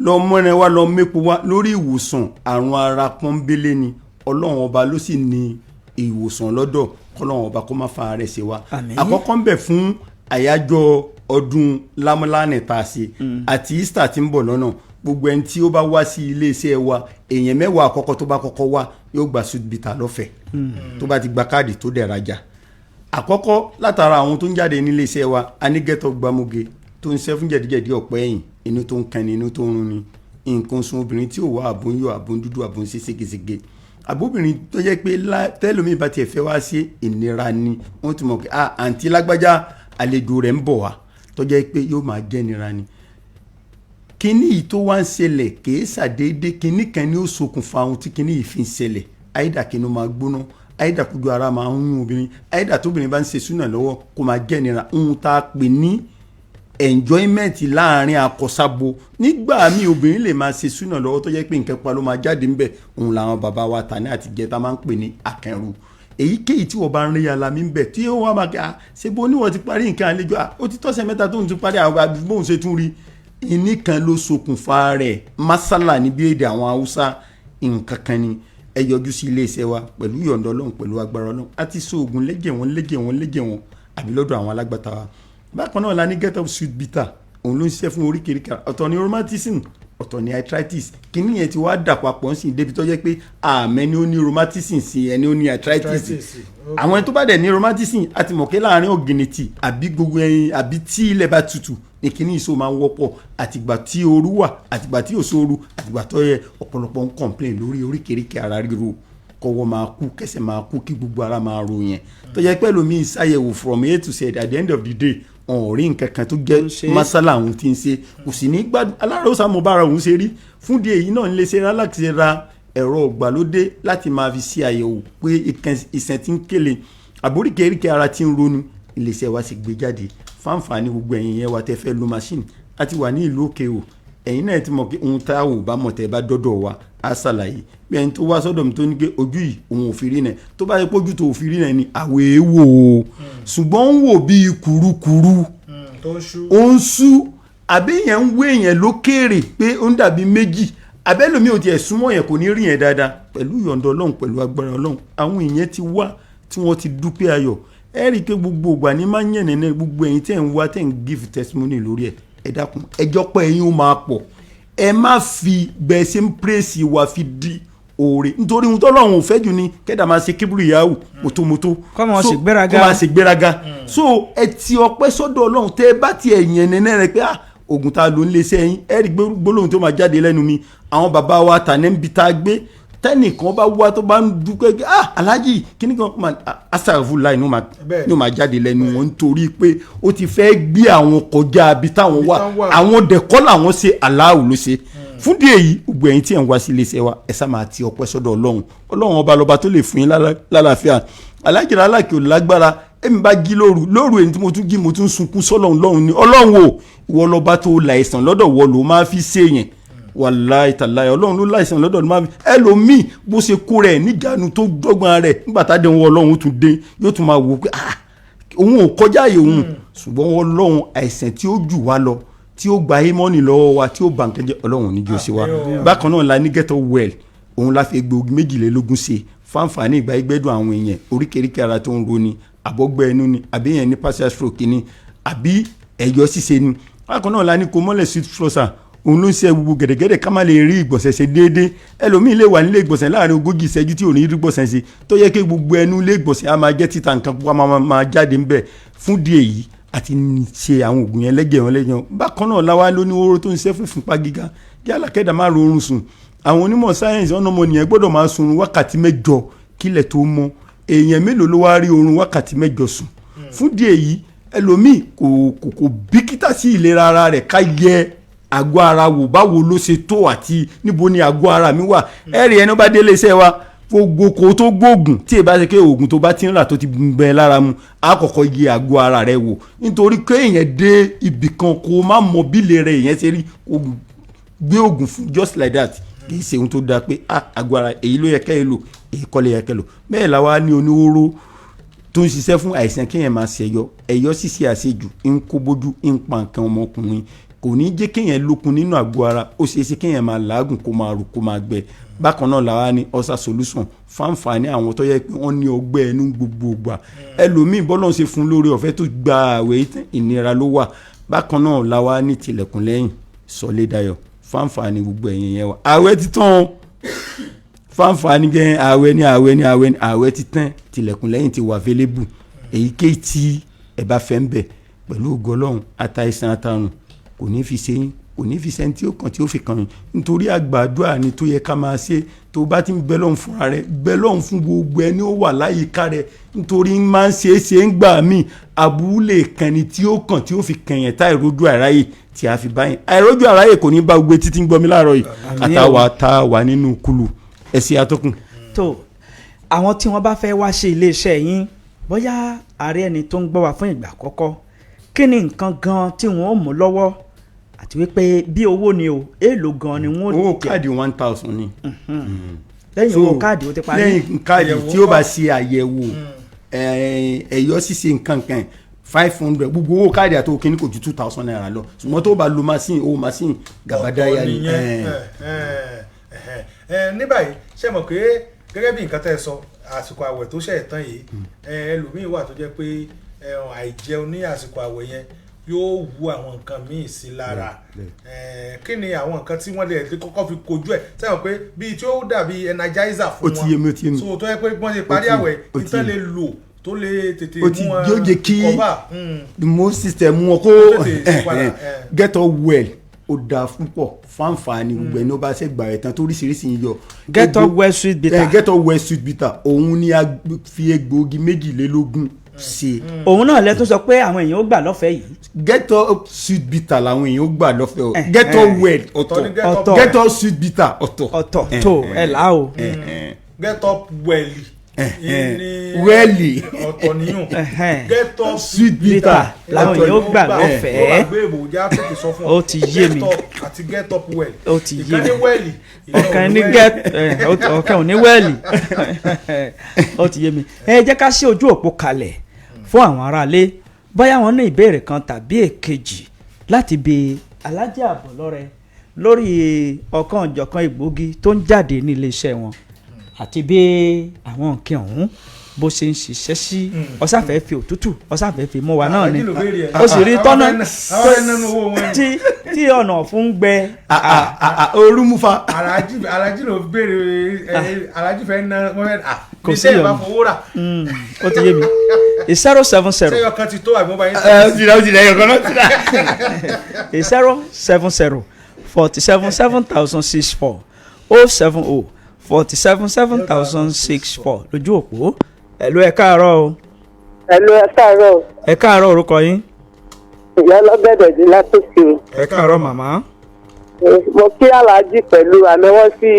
lọ mọ́rin wa lọ mépo wa lórí ìwòsàn àrùn ara pọ́nbélé ni Ọlọ́run ọba ló sì ní ìwòsàn lọ́dọ̀ kọ́lọ́run ọba kó má fa rẹ̀ ṣe wa àkọ́kọ́ ń bẹ fún àyájọ́ ọdún lámúlánì tá a ṣe àti Easter tí ń bọ̀ lọ́nà gbogbo ẹni tí ó bá wá sí iléeṣẹ́ wa èèyàn 10 àkọ́kọ́ tó bá kọ́kọ́ wá yóò gba sweet bitter lọ́fẹ̀ẹ́ tó bá ti gba káàdì tó dẹ̀ rajà àkọ́kọ́ látara àwọn tó ń jáde ní iléeṣẹ́ wa anigẹ́tọ̀ gbamoge tó ń ṣe fún jẹ̀díjẹ̀dí ọ̀pẹ́ ẹ̀yìn inú tó ń kẹni inú tó ń rún ni nǹkan sun obìnrin tí ò wá àbún yọ àbún dúdú àbún ṣe ségesège àbóbìnrin tó jẹ́ pé tẹ́lómi bá tiẹ̀ fẹ́ wá sí ìnira ni wọ́n ti mọ̀ pé àǹtí lágbájá àlejò rẹ̀ ń bọ̀ wá tó jẹ́ pé yóò máa jẹ́ nira ni kíní yìí tó wá ń ṣẹlẹ̀ kìí ṣàdédé kíní kan ni ó ṣokùnfà ohun tí kíní yìí fi ń ṣẹlẹ̀ àìdá kíní máa gbóná àìdá kójú ara máa ń yún obìnrin àìdá tóbìnrin bá ń ṣe súnà lọ́wọ́ kó máa jẹ́ nira ohun tá a pè ní enjoyment láàrin akọsábo nígbà míì obìnrin lè máa ṣe súnà lọ́wọ́ tó jẹ́ pé nǹkan pa ló máa jáde ńbẹ̀ òun làwọn bàbá wa Tani àti Jẹta máa ń pè ní akẹrù èyíkéyìí tí wọ́n bá ń rí alamí ń bẹ̀ tí ó wá máa kà ṣe bó níwọ̀n ti parí nǹkan àlejò ó ti tọ́sẹ̀ mẹ́ta tó ń ti parí àwọn àbíbóun ṣe tún rí ìní kan ló ṣokùnfà rẹ̀ masala níbi èdè àwọn Haúsá nǹkan kan ni ẹ yọjú sí iléeṣẹ́ wa pẹ̀lú yọ̀ǹda Ọlọ́run pẹ̀lú agbára Ọlọ́run àti sóògùn lẹ́jẹ̀ wọn àbí lọ́dọ̀ àwọn alágbàtà wa bákan náà la ní get up sweet bitter òun ló ń ṣiṣẹ́ fún oríkèéríkà ọ̀tọ̀ ní rheumatism ọ̀tọ̀ ní arthritis kíní yẹn ti wá dà papọ̀ sí débi tó jẹ́ pé àmẹ́ ni ó ní rheumatism sí ẹni ó ní arthritis àwọn tó bá dẹ̀ ní rheumatism àti mọ̀kẹ́ láàrin ọ̀gìnìtì àbí gbogbo ẹyin àbí tí ilẹ̀ bá tutù ní kíní ìṣó máa ń wọ́pọ̀ àtìgbà tí ooru wà àtìgbà tí òṣòro àtìgbà tó yẹ ọ̀pọ̀lọpọ̀ ń complain lórí oríkèéríkà ara ríro kọ́wọ́ máa kú kẹsẹ̀ máa kú kí gbogbo ara máa ro yẹn tó jẹ́ pẹ́ lómi ìṣàyẹ̀wò from A to Z at the end of the day wọn ò rí nǹkan kan tó jẹ́ masala òun ti ń ṣe kò sì ní gbádùn aláàrọ̀ sàmọ́ bára òun ṣe rí fún di èyí náà ń lè ṣe Ralac ṣe ra ẹ̀rọ ìgbàlódé láti máa fi ṣe àyẹ̀wò pé ìsẹ̀ tí ń kéle àbóríkèéríkèé ara ti ń ronú iléeṣẹ́ wa sì gbé jáde fáǹfààní gbogbo ẹ̀yin yẹn wa tẹ́ fẹ́ lo machine àti wà ní ìlú òkè o ẹ̀yin náà ti mọ̀ pé ohun tá a ò bá mọ̀ tẹ́ bá dọ́dọ̀ wa á ṣàlàyé bí ẹni tó wá sọ́dọ̀ mi tó ní pé ojú yìí òun ò fi rí náà tó bá yẹ pé ojú tó ò fi rí náà ni àwọ̀ èèwò o ṣùgbọ́n ń wò bíi kùrukùru ó ń sú àbí yẹn ń wé yẹn lókèrè pé ó ń dàbí méjì abẹ́lòmí ò tiẹ̀ súnmọ́ yẹn kò ní rí yẹn dáadáa pẹ̀lú ìyọ̀ǹda Ọlọ́run pẹ̀lú agbára Ọlọ́run àwọn èèyàn ti wá tí wọ́n ti dúpẹ́ ayọ̀ ẹ rí i pé gbogbo ìgbà ní máa ń yẹn nẹ́nẹ́ gbogbo ẹ̀yin tẹ́ ń wá tẹ́ ń give testimony lórí ẹ̀ ẹ dákun ẹjọ́ pé ẹ̀yin ó máa pọ̀ ẹ má fi bẹ́ẹ̀ ṣe ń praise wa fi di oore nítorí ohun tọ́lọ́run ò fẹ́ jù ní kẹ́dà máa ṣe kíburu ìyàwó mọ́tòmọ́tò kọ́ máa ṣe gbéraga so ẹ ti ọpẹ́ sọ́dọ̀ Ọlọ́run tẹ́ ẹ bá ti ẹ̀yìn ẹ̀nẹ́nẹ́ rẹ pé oògùn tá a lò ń lé sẹ́yìn ẹ rí gbólóhùn tó máa jáde lẹ́nu mi àwọn bàbá wa Tani ń bi tá a gbé tẹ́nìkan bá wá tó bá ń dúpẹ́ pé aláàjì kíní kan máa asàfùlà inú máa jáde lẹ́nu wọn nítorí pé ó ti fẹ́ gbé àwọn kọjá bí táwọn wà àwọn dẹ̀kọ́ làwọn ṣe aláwò ló ṣe fún díẹ̀ yìí gbogbo ẹ̀yin tí ẹ̀ ń wá sí iléeṣẹ́ wa ẹ sá máa ti ọpẹ́ sọ́dọ̀ Ọlọ́run ọba lọ́ba tó lè fún yín lálàáfíà aláàjì Ralac ò lágbára èmi bá jí lóru èyí tí mo tún jí mo tún sunkún sọ́lọ́run ni Ọlọ́run o ìwọ lọ́ba tó la ẹ̀san lọ́dọ̀ wọ ló máa fi ṣèyàn wàláì tàláì Ọlọ́run ló láìsàn lọ́dọ̀ ló máa fi ẹlòmíì bó ṣe kó rẹ̀ níjànú tó dọ́gbọ́n rẹ̀ nígbà tá a dẹ̀ wọ Ọlọ́run tún dé yóò tún máa wò pé òun ò kọjá ààyè òun ṣùgbọ́n Ọlọ́run àìsàn tí ó jù wá lọ tí ó gba hémọ́nì lọ́wọ́ wa tí ó bà nǹkan jẹ́ Ọlọ́run níjó ṣe wa bákan náà la ní get up well òun la fi egbòogi 22 ṣe fáǹfààní ìgbà ìgbẹ́dùn àwọn èèyàn oríkèéríkèé ara tó ń roni àbọ̀gbẹ́ ẹnu ni àbí èèyàn ní partial stroke ni àbí ẹ̀yọ́ ṣíṣe ni bákan náà la ní kó mọ́lẹ̀ sweet flosser òun ló ń ṣe gbogbo gẹ̀dẹ̀gẹ̀dẹ̀ ká má lè rí ìgbọ̀nsẹ̀ ṣe déédéé ẹlòmíì lè wà nílé ìgbọ̀nsẹ̀ láàrin 40 ìṣẹ́jú tí ò ní rí ìgbọ̀nsẹ̀ ṣe tó yẹ kí gbogbo ẹnu ilé ìgbọ̀nsẹ̀ á máa jẹ́ títa nǹkan pupa máa jáde ń bẹ̀ fún díẹ̀ yìí àti ṣe àwọn oògùn yẹn lẹ́gẹ̀ẹ́ bákan náà láwa ló ní oró tó ń ṣe fún ìfúnpá gíga yálà kẹ́dà máa rọrùn sùn àwọn onímọ̀ sáyẹ́ǹsì ọ̀nàmọ̀nìyàn gbọ́dọ̀ máa sun wákàtí 8 kílẹ̀ tó mọ́ èèyàn mélòó ló wá rí oorun wákàtí 8 sùn fún díẹ̀ yìí ẹlòmíì kò bìkítà sí ìlera ara rẹ̀ ká yẹ àgọ́ ara wò báwo ló ṣe tó àti níbo ni àgọ́ ara mi wà ẹ̀rì ẹni bá délé iṣẹ́ wa gbogbo kò tó gbóògùn tí ẹ bá ṣe pé oògùn tó bá ti ń rà tó ti bẹ lára mu á kọ́kọ́ yẹ àgọ́ ara rẹ̀ wò nítorí pé èèyàn dé ibì kan kó má mọ bílẹ̀ rẹ̀ èèyàn ṣe rí gbé oògùn fún just like that kì í ṣe ohun tó dáa pé àgọ́ ara èyí ló yẹ kẹ́ ẹ lò èyí kọ́ lè yẹ kẹ́ ẹ lò bẹ́ẹ̀ làwa ní oníwóró tó ń ṣiṣẹ́ fún àìsàn kéèyàn máa ṣẹ̀yọ ẹ̀yọ́ ṣíṣe àṣejù ń kó bójú ń pa nǹkan ọmọkùnrin kò ní jẹ́ kéèyàn lókun nínú àgọ́ ara ó ṣeé ṣe kéèyàn máa làágùn kó máa rù kó máa gbẹ bákan náà làwa ní ọ̀sà solution fáǹfààní àwọn tó yẹ pé wọ́n ní ọgbẹ́ ẹnu gbogbo ìgbà ẹlòmíì bọ́lọ̀ ń ṣe fún lórí ọ̀fẹ́ tó gba àwẹ̀ ìnira ló wà bákan náà làwa ní tilẹ̀kùn lẹ́yìn sọlédayọ̀ fáǹfààní gbogbo ẹ̀yìn yẹn wà àwẹ̀ ti tán fáǹfààní gẹ́ àwẹ̀ ti tán tilẹ̀kùn lẹ́yìn ti wà available èyíkéyìí tí ẹ bá fẹ́ ń bẹ̀ pẹ̀lú ògo Ọlọ́run àtàìsàn àtàrùn kò ní fi ṣe yín kò ní fi sẹ́ni tí ó kàn tí ó fi kàn yín nítorí àgbàdua ni tó yẹ ká máa ṣe tó bá ti ń bẹ lọ́hùn fúnra rẹ̀ bẹ lọ́hùn fún gbogbo ẹni ó wà láyìíká rẹ̀ nítorí máa ń ṣe é ṣe ń gbà míì aburú lè kẹni tí ó kàn tí ó fi kẹyìn tá ìrójú àráyè tí a fi báyìí àìrójú àráyè kò ní bá gbogbo títí ń gbọ́ mi láàárọ̀ yìí àtàwà tá a wà nínú kulu ẹ̀sìn atọ́kùn. tó àwọn tí wọ́n bá fẹ́ wá ṣe iléeṣẹ́ yín bóyá ààrẹ ẹni tó ń gbọ́ wa fún ìgbà àkọ́kọ́ kí ni nǹkan gan tí wọ́n ó mú lọ́wọ́ àti wípé bí owó ni o èèlò gan ni wọ́n. owó káàdì 1000 ni. lẹ́yìn owó káàdì ó ti parí. lẹ́yìn káàdì tí ó bá ṣe àyẹ̀wò ẹ̀yọ́ ṣíṣe nǹkan kan 500 gbogbo owó káàdì àti òkè ní kò ju 2000 naira lọ ṣùgbọ́n tó bá lo machine owó machine gàbádáyà ni. ní báyìí ṣe mọ̀ pé gẹ́gẹ́ bí nǹkan tẹ́ ẹ sọ àsìkò àwẹ̀ tó ṣe tán yìí ẹlòmíín wà tó jẹ́ pé àìjẹun ní àsìkò àwẹ̀ yẹn yóò wú àwọn nǹkan míì sí lára kí ni àwọn nǹkan tí wọ́n lè kọ́kọ́ fi kojú ẹ̀ sẹ́wọ̀n pé bíi tí ó dàbí energizer fún wọn so tó yẹ pé wọ́n ṣe parí àwẹ̀ ìtàn lè lò tó lè tètè mú wọn yóò jẹ́ kí mo system wọn kó get up well ó dáa púpọ̀ fáǹfààní gbogbo ẹni ó bá ṣe gbà rẹ̀ tán tó oríṣiríṣi ń yọ. get up well sweet bitter. get up well sweet bitter òun ni a fi egbòogi 22 ṣe. òun náà lẹ́tún sọ pé àwọn èèyàn ó gbà lọ́fẹ̀ẹ́ yìí. get up sweet bitter làwọn èèyàn ó gbà lọ́fẹ̀ẹ́ o get up well ọ̀tọ̀ get up sweet bitter ọ̀tọ̀ tó ẹ̀ là o. get up well wẹ́ẹ̀lì ọ̀tọ̀ nìyún get up sweet bitter làwọn èèyàn ó gbà lọ́fẹ̀ẹ́. ó ti yé mi àti get up well ó ti yé mi ìkànnì wẹ́ẹ̀lì ọ̀kan ní get ọ̀kan ò ní wẹ́ẹ̀lì ó ti yé mi. ẹ jẹ́ ká ṣí ojú òpó kalẹ̀ fún àwọn aráalé bóyá wọn ní ìbéèrè kan tàbí èkejì láti bi Alhaji Abolore lórí ọ̀kan ọ̀jọ̀kan egbògi tó ń jáde ní iléeṣẹ́ wọn àti bí àwọn nǹkan ọ̀hún bó ṣe ń ṣiṣẹ́ sí ọ̀sáfẹ́ fi òtútù ọ̀sáfẹ́ fi mú wa náà ni ó sì rí tọ́nà tí ọ̀nà fún gbẹ. olúmufa. Alhaji ló béèrè Alhaji fẹ́ ná wọ́n fẹ́ kò sí ìyọnu ó ti yé mi 070. sẹ́yọ̀ kan ti tó àgbọ̀n báyìí. ó ti lẹ́yọ̀ kan náà ti dá. 070 47 7064 070 47 7064 lójú òpó. ẹ̀lú ẹ káàárọ̀ o. ẹ̀lú ẹ káàárọ̀ o. ẹ káàárọ̀ orúkọ yín. ìyá ọlọ́gbẹ̀dẹ̀ di látòsí o. ẹ káàárọ̀ màmá. mo kí Alhaji pẹ̀lú àmẹ́wọ́ sí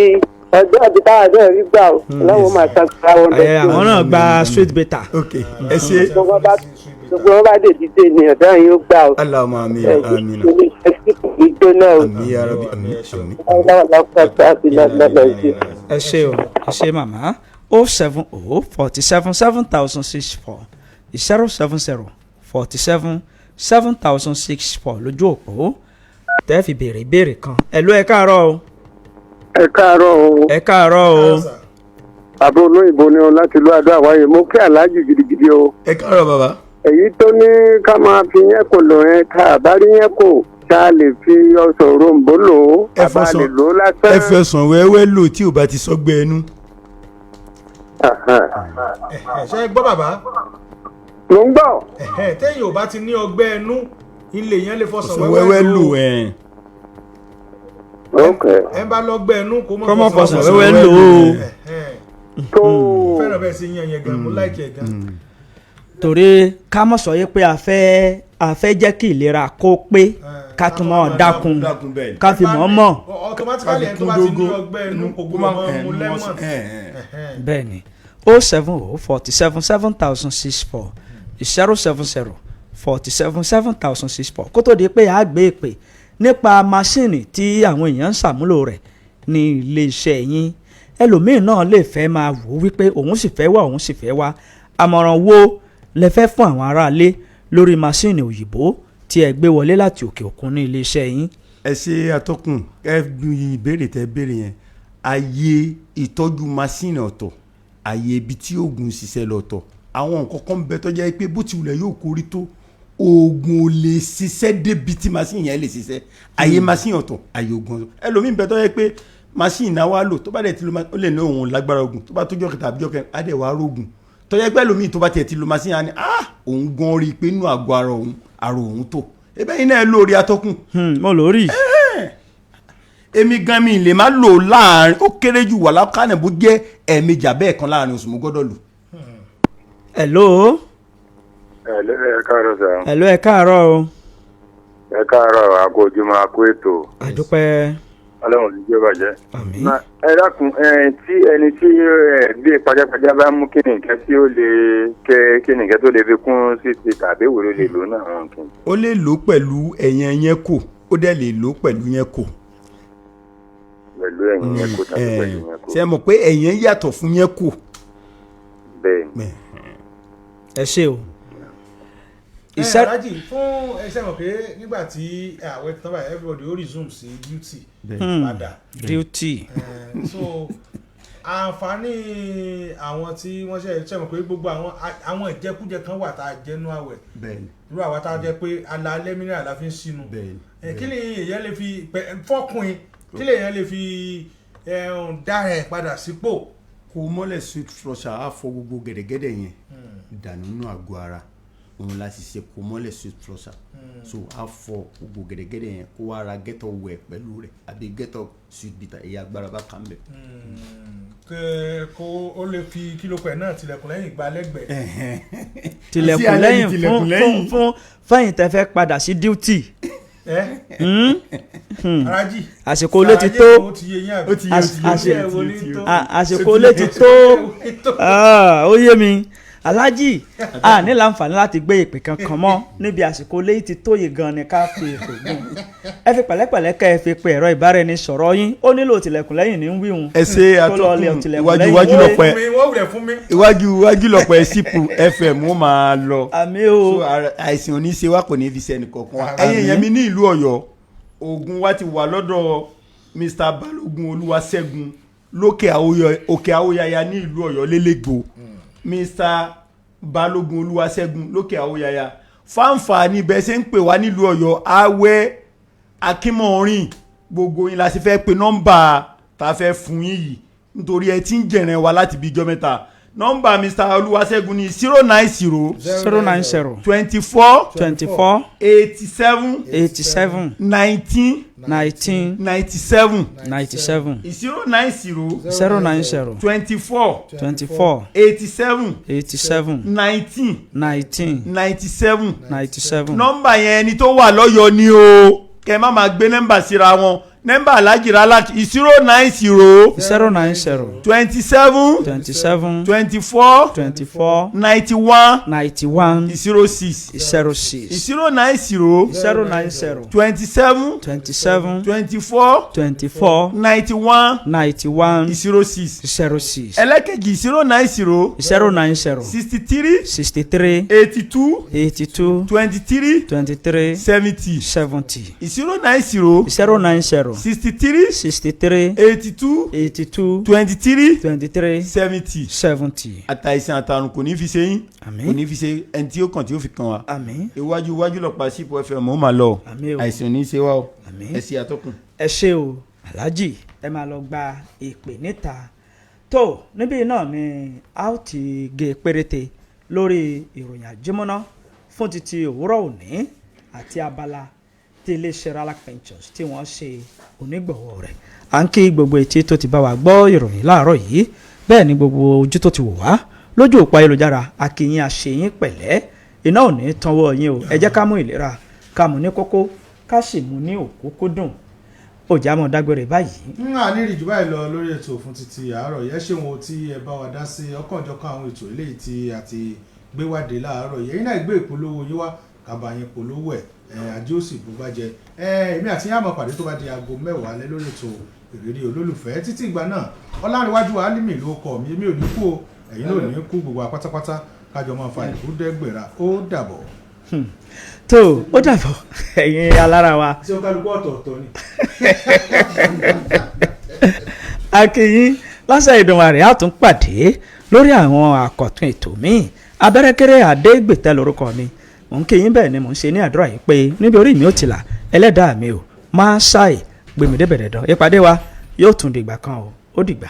ọjọ́ ìbí táwọn náà rí gbà o. ọlọ́run máa ṣàkóso àwọn ọ̀dọ́. àwọn náà gba sweet bitter. ok ẹ ṣe. gbogbo wọn bá dé dídé ni ọ̀dọ́ yìí ó gbà o. Allahumma àmín àmín. ìgbóná o. àmín ya Rabbi àmín. ẹ ṣé o ẹ ṣé màmá 070 47 7064 070 47 7064 lójú òpó tẹ́ fi béèrè ìbéèrè kan. ẹ̀lú ẹ káàárọ̀ o. ẹ káàárọ̀ o. ẹ káàárọ̀ o. àbúrò olóyìnbó ni ọ láti lọ àdó àwáyé mo kí Alhaji gidigidi o. ẹ káàárọ̀ bàbá. èyí tó ní ká máa fi yẹn kò lò yẹn ká àbárí yẹn kò ká lè fi ọsàn òrombó lò ó àbá lè lò ó lásán. ẹ fẹsàn wẹ́wẹ́ lò tí ò bá ti sọ́gbẹ́ ẹnu. ṣe gbọ́ bàbá. mo ń gbọ́. téèyàn ò bá ti ní ọgbẹ́ ẹnu ilé yẹn lè fọsàn wẹ́wẹ́ lò ẹ̀. ok. ẹ bá lọ́gbẹ́ ẹnu kó mọ̀ fọsàn wẹ́wẹ́ lò ó. tó fẹ́ràn bẹ́ẹ̀ sí yan yẹn gan mo láìkí ẹ̀ gan. torí ká mọ̀ sọ yé pé a fẹ́ jẹ́ kí ìlera kó pé ká tún mọ́ dákun ká fi mọ́ mọ̀. automatically ẹni tó bá ti ní ọgbẹ́ inú kò gbọ́dọ̀ mọ́ mu lemon. bẹ́ẹ̀ ni 070477064 070477064 kó tó di pé a gbé ìpè nípa máṣíìnì tí àwọn èèyàn ń ṣàmúlò rẹ̀ ní iléeṣẹ́ yín. ẹlòmíín náà lè fẹ́ máa wò ó wípé òun sì fẹ́ wá àmọ̀ràn wo lẹ fẹ́ fún àwọn aráalé lórí máṣíìnì òyìnbó tí ẹ gbé wọlé láti òkè òkun ní iléeṣẹ́ yín. ẹ ṣe atọ́kùn ìbéèrè tẹ béèrè yẹn ààyè ìtọ́jú máṣíìnì ọ̀tọ̀ ààyè ibi tí oògùn ṣiṣẹ́ lọ́tọ̀ àwọn nǹkan kan bẹ tó jẹ́ pé bó ti wùlẹ̀ yóò kórí tó oògùn ò lè ṣiṣẹ́ débi tí máṣíìnì yẹn lè ṣiṣẹ́ ààyè máṣíìnì ọ̀tọ̀ ààyè oògùn ọ̀tọ̀ ẹlòmíín bẹ tó jẹ́ pé máṣíìnì náà wá lò tó bá dẹ̀ ti lo ó lè ní òun lágbára oògùn tó bá tó jọ́ kẹta àbíjọ́ kẹrin á dẹ̀ wá rógùn tó jẹ́ pé ẹlòmíín tó bá tiẹ̀ ti lo máṣíìnì á ní òun gan rí i pé inú àgọ́ ara òun tó ebe yìí náà lórí atọ́kùn. mo lórí. èmi gan mi lè má lò láàrin ó kéré jù wà lákànnà bó jẹ́ ẹ̀ẹ̀mejì abẹ́ẹ̀ kan láàrin oṣù mo gbọ́dọ̀ lò. hello. hello ẹ káàárọ̀ sà. hello ẹ káàárọ̀ o. ẹ káàárọ̀ àkójúmọ́ àkó ètò. àdúpẹ́. ọlọ́run ti jẹ́ bàjẹ́. àmín. ẹ dákun tí ẹni tí gbé pajápajá bá mú kí nìkẹ́ tí ó lè kí nìkẹ́ tó lè fi kún sí ti tàbí wo ló lè lò náà wọn kì í. ó lè lò pẹ̀lú ẹ̀yìn yẹn kò ó dẹ̀ lè lò pẹ̀lú yẹn kò. pẹ̀lú ẹ̀yìn yẹn kò tàbí pẹ̀lú yẹn kò. ṣe mọ̀ pé ẹ̀yìn yàtọ̀ fún yẹn kò. bẹ́ẹ̀ ẹ ṣe o. alájì fún ẹsẹ̀ mọ̀ pé nígbà tí àwẹ̀ tán báyìí everybody ó resume sí duty padà. duty. So àǹfààní àwọn tí wọ́n ṣe mọ̀ pé gbogbo àwọn ìjẹkújẹ kan wà tá a jẹnu àwẹ̀ irú àwa tá a jẹ pé alalẹ́ mìíràn la fi ń sínú kí ni èèyàn lè fi fọ́kùnrin kí lè èèyàn lè fi dá ẹ̀ padà sípò. kò mọ́lẹ̀ sweet flusher á fọ gbogbo gẹ̀dẹ̀gẹ̀dẹ̀ yẹn dànù nínú àgọ́ ara òun la sì ṣe kò mọ́lẹ̀ sweet flusher so á fọ gbogbo gẹ̀dẹ̀gẹ̀dẹ̀ yẹn kó wá ra gẹ́tọ̀ wẹ̀ pẹ̀lú rẹ̀ àbí gẹ́tọ̀ sweet bitter èyí agbára bá kàn bẹ̀. kó o lè fi kílópẹ̀ náà tilẹ̀kùn lẹ́yìn gba lẹ́gbẹ̀ẹ́. tilẹ̀kùn lẹ́yìn fún fẹ́yìn tẹ́ fẹ́ padà sí duty. Arájì àsìkò olè ti tó àsìkò olè ti tó ó yé mi alájì a ní láǹfààní láti gbé ìpè kankan mọ́ níbi àsìkò olè ti tó yìí gan ni ká fi ètò gùn ẹ fi pẹ̀lẹ́pẹ̀lẹ́ kẹ́ ẹ fi pe ẹ̀rọ ìbáraẹnisọ̀rọ̀ yín ó nílò tilẹ̀kùn lẹ́yìn ní wíhun ẹ ṣe àtọkùn iwájú lọ́pẹ́ iwájú lọ́pẹ́ sípù fm ó máa lọ àmì o àìsàn oníṣe wa kò ní fi ṣe ẹnìkọ̀ọ̀kan wa ẹ̀yin yẹn mi ní ìlú Ọ̀yọ́ oògùn wa ti wà lọ́dọ̀ Mr. Balógun Olúwaṣẹ́gun lókè Àwòyàyà ní ìlú Ọ̀yọ́ lélẹ́gbò Mr. Balógun Olúwaṣẹ́gun lókè Àwòyàyà fáǹfààní bẹ́ẹ̀ ṣe ń pè wá nílùú Ọ̀yọ́ Awẹ́ Akínmọ̀rin gbogbo yín la ṣe fẹ́ pe nọ́mbà tá a fẹ́ fún yín yìí nítorí ẹ ti ń jẹ̀rẹ̀ wa láti bí ijọ́ mẹ́ta nọ́mbà Mr. Olúwaṣẹ́gun ní 090 24 87 19 97 97 090 24 87 19 97 nọ́mbà yẹn ẹni tó wà lọ́yọ̀ ni o kẹ má máa gbé nọ́mbà síra wọn nọ́mbà alájì rálàkì 090 27 24 91 06 090 27 24 91 06 ẹlẹ́kẹ̀jì 090 63 82 23 70 090 63 82 23 70 àtàìsàn àtàrùn kò ní fi ṣe yín kò ní fi ṣe ẹni tí ó kàn tí ó fi kàn wá iwájú lọ́pàá sípò fm ó máa lọ àìsàn ní í ṣe wá o ẹ ṣe àtọkùn. ẹ ṣe o aláàjì ẹ máa lọ gba ìpè níta tó níbí náà ni a ó ti gé péréte lórí ìròyìn àjímọ́ná fún títí òwúrọ̀ òní àti abala tí iléeṣẹ́ Ralac Ventures tí wọ́n ṣe onígbọ̀wọ́ rẹ̀ à ń kí gbogbo etí tó ti bá wa gbọ́ ìròyìn láàárọ̀ yìí bẹ́ẹ̀ ni gbogbo ojú tó ti wò wá lójú òpó ayélujára akínyìn àṣeyín pẹ̀lẹ́ iná ò ní tanwọ́ yín o ẹ jẹ́ ká mú ìlera ká mú ní kókó ká sì mú ní òkúkúdùn òjá mọ̀ dágbére báyìí. a ní ìrìjù báyìí lọ lórí ètò fún títí àárọ̀ yẹn ṣé wọn tí ẹ bá wa dá sí ọ̀kanòjọ̀kan àwọn ètò eléyìí tí a ti gbé wádé láàárọ̀ yẹn náà gbé ìpolówó yín wá kàbàyìn polówó ẹ̀ àjẹ́ òsì bùbàjẹ́ èmi àti yàmọ̀ pàdé tó bá di aago 10 alẹ́ lórí ètò ìrírí olólùfẹ́ títí ìgbà náà ọlárìnwájú alimi ló kọ mi èmi ò ní kú o ẹ̀yin náà ò ní kú gbogbo pátápátá kájọ máa fa ìkúdẹ́gbẹ̀rà ó dàbọ̀. tó ó dàbọ̀ ẹ̀yin alára wa. tí ó kálukú ọ̀tọ̀ọ̀tọ̀ ni. akínyìn lọ́sẹ̀ Èdùmàrè á tún pàdé lórí àwọn àkọ́tún ètò míì abẹ́rẹ́kẹ́rẹ́ àdégbètẹ́ lórúkọ mi mò ń kéyìn bẹ́ẹ̀ ni mò ń ṣe ní àdúrà yìí pé níbi orí mi ò ti là ẹlẹ́dàá mi ò máa ṣàì gbèmídébẹ̀rẹ̀ dán ìpàdé wa yóò tún dìgbà kan o ó dìgbà.